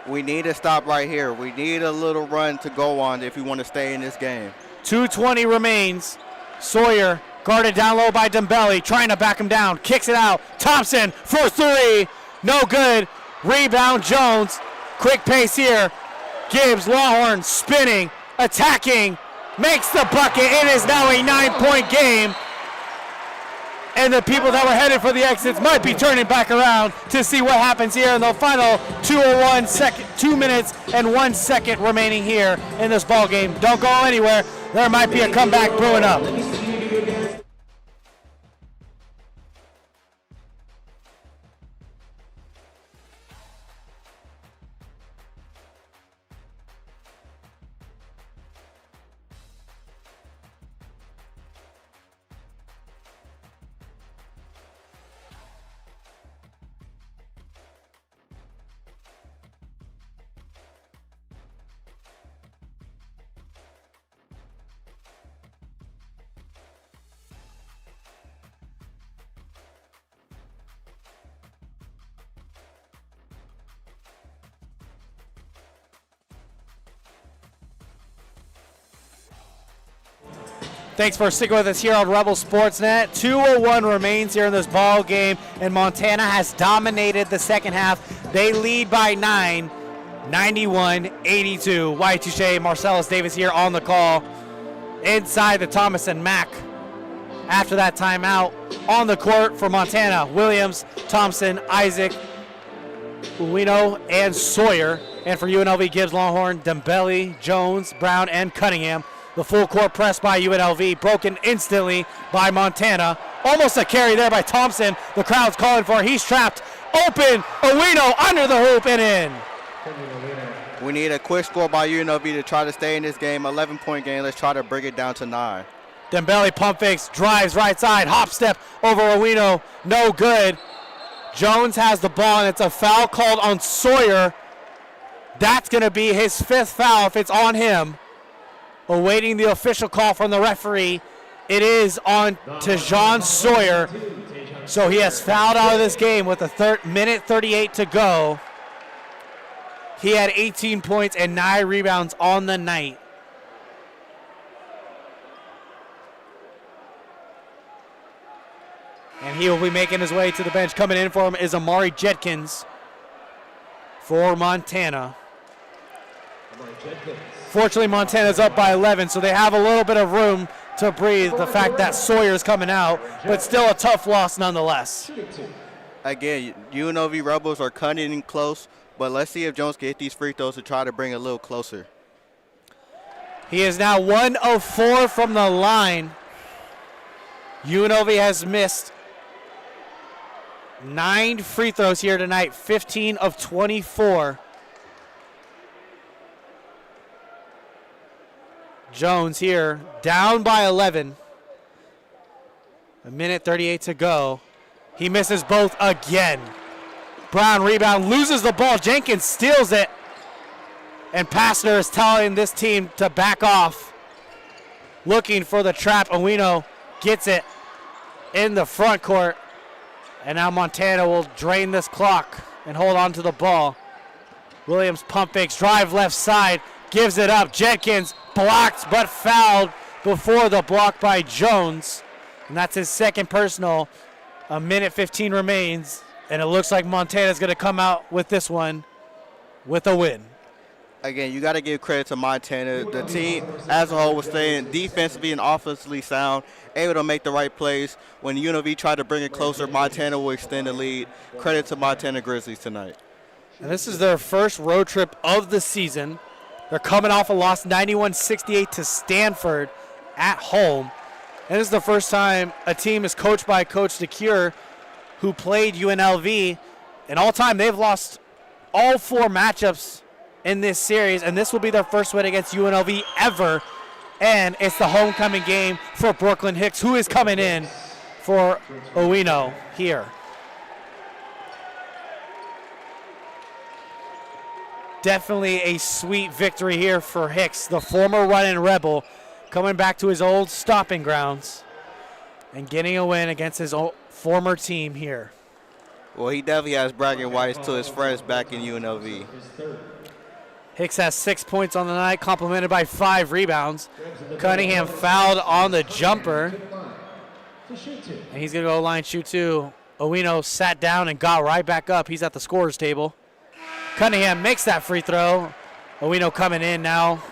We need to stop right here. We need a little run to go on if we want to stay in this game. 2:20 remains. Sawyer guarded down low by Dembele, trying to back him down. Kicks it out. Thompson for 3. No good. Rebound Jones. Quick pace here. Gibbs, Longhorn spinning, attacking. Makes the bucket. It is now a 9-point game. And the people that were headed for the exits might be turning back around to see what happens here in the final 2 minutes and 1 second remaining here in this ball game. Don't go anywhere. There might be a comeback brewing up. Thanks for sticking with us here on Rebel Sportsnet. 2:01 remains here in this ball game, and Montana has dominated the second half. They lead by 9, 91-82. Wyatt, Touchet, Marsalis, Davis here on the call inside the Thomas and Mack after that timeout. On the court for Montana, Williams, Thompson, Isaac, Ueno, and Sawyer. And for UNLV, Gibbs, Longhorn, Dembele, Jones, Brown, and Cunningham. The full court press by UNLV, broken instantly by Montana. Almost a carry there by Thompson. The crowd's calling for it. He's trapped. Open. Ueno under the hoop and in. We need a quick score by UNLV to try to stay in this game. 11-point game. Let's try to bring it down to 9. Dembele pump fakes, drives right side, hop step over Ueno. No good. Jones has the ball, and it's a foul called on Sawyer. That's going to be his 5th foul if it's on him. Awaiting the official call from the referee. It is on Tejan Sawyer. So he has fouled out of this game with a minute 38 to go. He had 18 points and 9 rebounds on the night. And he will be making his way to the bench. Coming in for him is Amari Jenkins for Montana. Fortunately, Montana's up by 11, so they have a little bit of room to breathe. The fact that Sawyer's coming out, but still a tough loss nonetheless. Again, UNLV Rebels are cutting in close, but let's see if Jones can hit these free throws to try to bring it a little closer. He is now 1 of 4 from the line. UNLV has missed 9 free throws here tonight, 15 of 24. Jones here, down by 11. A minute 38 to go. He misses both again. Brown rebound, loses the ball. Jenkins steals it. And Passner is telling this team to back off. Looking for the trap. Ueno gets it in the front court. And now Montana will drain this clock and hold on to the ball. Williams pump fakes, drive left side, gives it up. Jenkins blocked but fouled before the block by Jones. And that's his 2nd personal. A minute 15 remains. And it looks like Montana's going to come out with this one with a win. Again, you got to give credit to Montana. The team as a whole was staying defensively and offensively sound, able to make the right plays. When UNLV tried to bring it closer, Montana will extend the lead. Credit to Montana Grizzlies tonight. And this is their first road trip of the season. They're coming off a loss 91-68 to Stanford at home. And this is the first time a team is coached by Coach DeCure, who played UNLV. And all time, they've lost all 4 matchups in this series, and this will be their first win against UNLV ever. And it's the homecoming game for Brooklyn Hicks, who is coming in for Ueno here. Definitely a sweet victory here for Hicks, the former Runnin Rebel, coming back to his old stomping grounds and getting a win against his former team here. Well, he definitely has bragging rights to his friends back in UNLV. Hicks has 6 points on the night, complemented by 5 rebounds. Cunningham fouled on the jumper. And he's going to go line shoot 2. Ueno sat down and got right back up. He's at the scorer's table. Cunningham makes that free throw. Ueno coming in now.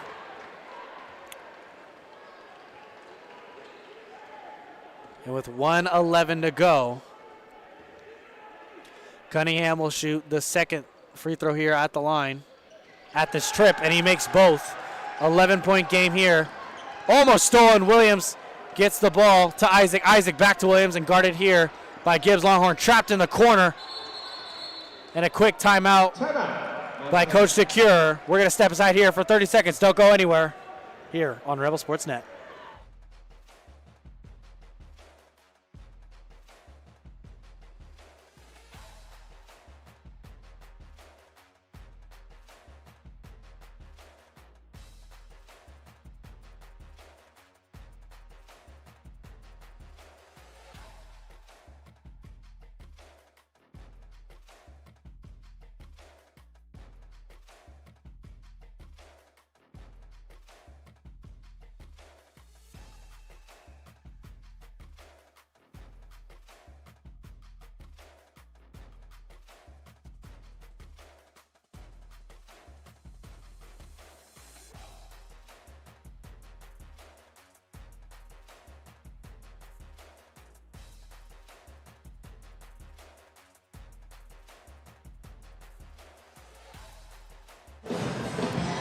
And with 1:11 to go, Cunningham will shoot the 2nd free throw here at the line at this trip, and he makes both. 11-point game here. Almost stolen. Williams gets the ball to Isaac. Isaac back to Williams and guarded here by Gibbs Longhorn. Trapped in the corner. And a quick timeout by Coach DeCure. We're going to step aside here for 30 seconds. Don't go anywhere here on Rebel Sports Net.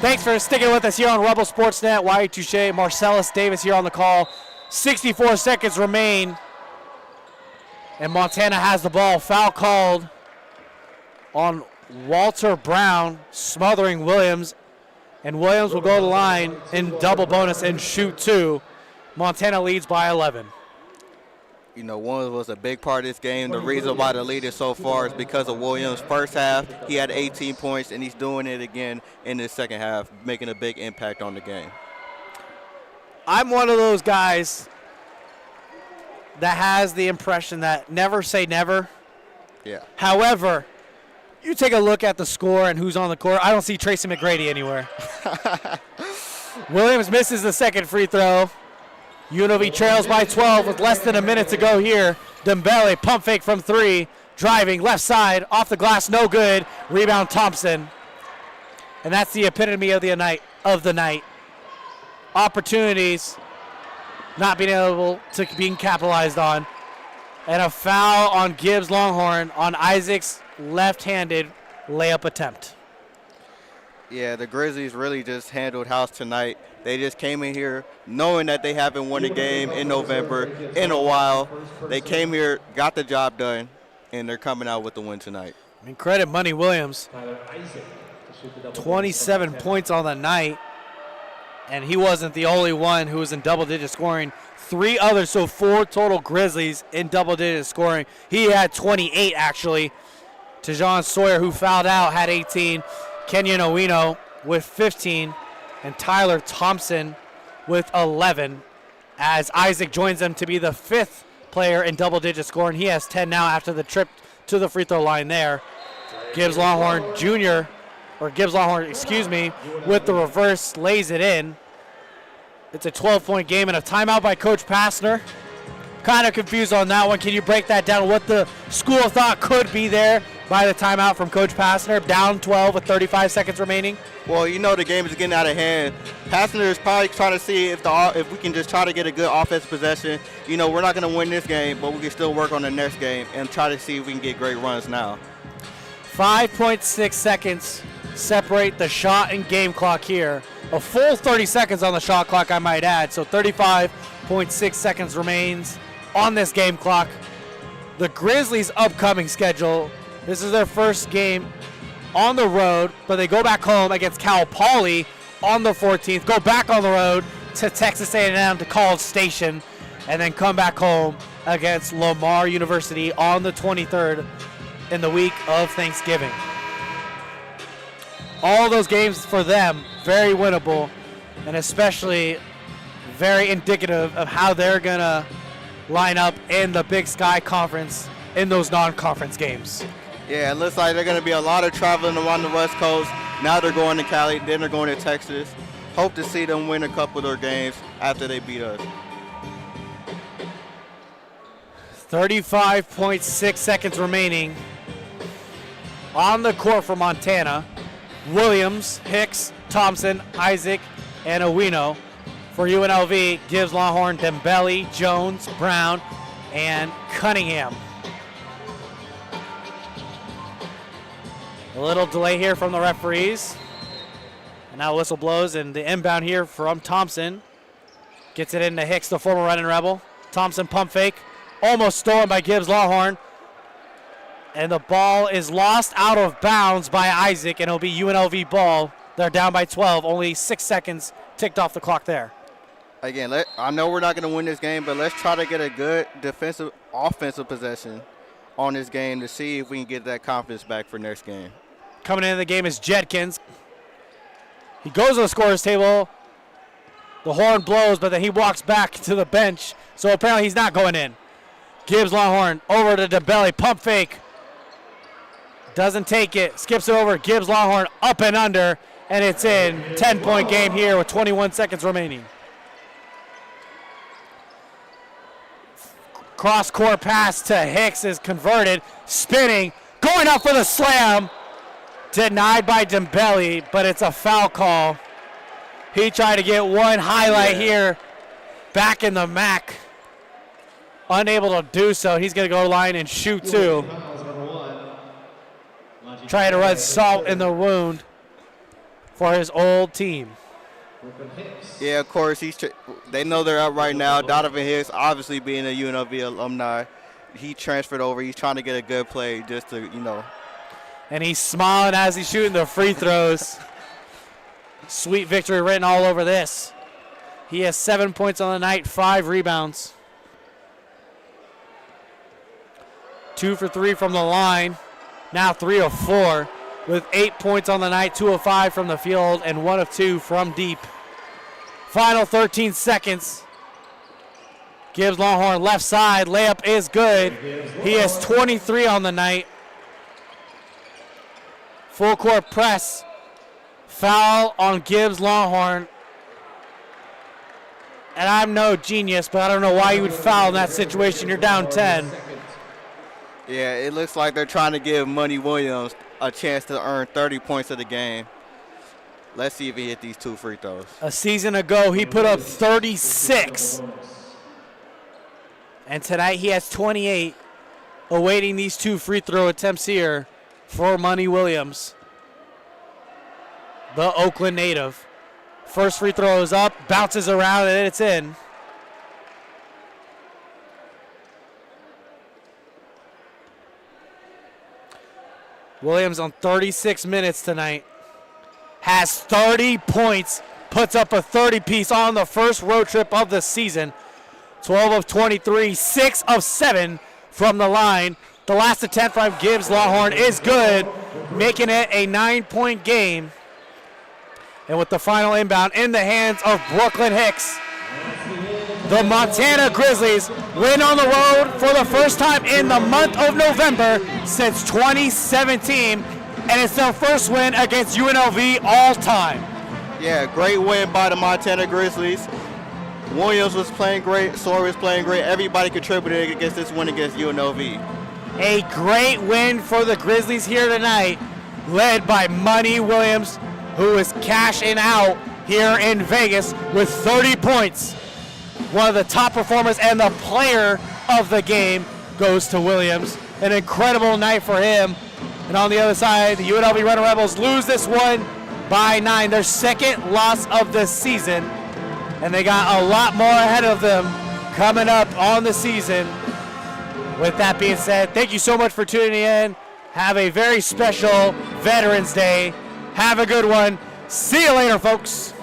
Thanks for sticking with us here on Rebel Sportsnet. Wyatt, Touchet, Marsalis, Davis here on the call. 64 seconds remain. And Montana has the ball. Foul called on Walter Brown, smothering Williams. And Williams will go to the line in double bonus and shoot 2. Montana leads by 11. You know, Williams was a big part of this game. The reason why the lead is so far is because of Williams. First half, he had 18 points, and he's doing it again in the second half, making a big impact on the game. I'm one of those guys that has the impression that never say never. Yeah. However, you take a look at the score and who's on the court. I don't see Tracy McGrady anywhere. Williams misses the second free throw. UNLV trails by 12 with less than a minute to go here. Dembele, pump fake from 3, driving left side, off the glass, no good. Rebound Thompson. And that's the epitome of the night. Opportunities not being able to being capitalized on. And a foul on Gibbs Longhorn on Isaac's left-handed layup attempt. Yeah, the Grizzlies really just handled house tonight. They just came in here knowing that they haven't won a game in November in a while. They came here, got the job done, and they're coming out with the win tonight. I mean, credit Money Williams. 27 points on the night, and he wasn't the only one who was in double-digit scoring. 3 others, so 4 total Grizzlies in double-digit scoring. He had 28, actually. Tejon Sawyer, who fouled out, had 18. Kenyon Owino with 15. And Tyler Thompson with 11, as Isaac joins them to be the 5th player in double-digit scoring. He has 10 now after the trip to the free throw line there. Gibbs Longhorn, with the reverse, lays it in. It's a 12-point game and a timeout by Coach Passner. Kind of confused on that one. Can you break that down? What the school of thought could be there by the timeout from Coach Passner, down 12 with 35 seconds remaining? Well, you know the game is getting out of hand. Passner is probably trying to see if we can just try to get a good offensive possession. You know, we're not going to win this game, but we can still work on the next game and try to see if we can get great runs now. 5.6 seconds separate the shot and game clock here. A full 30 seconds on the shot clock, I might add. So 35.6 seconds remains on this game clock. The Grizzlies' upcoming schedule, this is their first game on the road, but they go back home against Cal Poly on the 14th, go back on the road to Texas A&M to College Station, and then come back home against Lamar University on the 23rd in the week of Thanksgiving. All those games for them, very winnable, and especially very indicative of how they're going to line up in the Big Sky Conference in those non-conference games. Yeah, it looks like they're going to be a lot of traveling around the West Coast. Now they're going to Cali, then they're going to Texas. Hope to see them win a couple of their games after they beat us. 35.6 seconds remaining on the court for Montana. Williams, Hicks, Thompson, Isaac, and Owino. For UNLV, Gibbs, Longhorn, Dembele, Jones, Brown, and Cunningham. A little delay here from the referees. And now whistle blows, and the inbound here from Thompson. Gets it into Hicks, the former Runnin Rebel. Thompson pump fake. Almost stolen by Gibbs Longhorn. And the ball is lost out of bounds by Isaac, and it'll be UNLV ball. They're down by 12. Only 6 seconds ticked off the clock there. Again, I know we're not going to win this game, but let's try to get a good offensive possession on this game to see if we can get that confidence back for next game. Coming into the game is Jedkins. He goes to the scorer's table. The horn blows, but then he walks back to the bench. So apparently he's not going in. Gibbs Longhorn over to Dembele, pump fake. Doesn't take it, skips it over. Gibbs Longhorn up and under, and it's in. 10-point game here with 21 seconds remaining. Cross-court pass to Hicks is converted, spinning, going up for the slam. Denied by Dembele, but it's a foul call. He tried to get one highlight here back in the Mack. Unable to do so. He's going to go to the line and shoot 2. Trying to run salt in the wound for his old team. Yeah, of course, they know they're up right now. Donovan Hicks, obviously being a UNLV alumni, he transferred over. He's trying to get a good play just to, And he's smiling as he's shooting the free throws. Sweet victory written all over this. He has 7 points on the night, 5 rebounds. 2 for 3 from the line. Now 3 of 4 with 8 points on the night, 2 of 5 from the field, and 1 of 2 from deep. Final 13 seconds. Gibbs Longhorn left side. Layup is good. He has 23 on the night. Full court press. Foul on Gibbs Longhorn. And I'm no genius, but I don't know why you would foul in that situation. You're down 10. Yeah, it looks like they're trying to give Money Williams a chance to earn 30 points of the game. Let's see if he hit these 2 free throws. A season ago, he put up 36. And tonight he has 28, awaiting these 2 free throw attempts here for Money Williams, the Oakland native. First free throw is up, bounces around, and it's in. Williams on 36 minutes tonight. Has 30 points, puts up a 30-piece on the first road trip of the season. 12 of 23, 6 of 7 from the line. The last attempt from Gibbs Longhorn is good, making it a 9-point game. And with the final inbound in the hands of Brooklyn Hicks, the Montana Grizzlies win on the road for the first time in the month of November since 2017, and it's their first win against UNLV all time. Yeah, great win by the Montana Grizzlies. Williams was playing great, Sawyer was playing great. Everybody contributed against this win against UNLV. A great win for the Grizzlies here tonight, led by Money Williams, who is cashing out here in Vegas with 30 points. One of the top performers and the player of the game goes to Williams. An incredible night for him. And on the other side, the UNLV Runnin Rebels lose this one by 9. Their second loss of the season. And they got a lot more ahead of them coming up on the season. With that being said, thank you so much for tuning in. Have a very special Veterans Day. Have a good one. See you later, folks.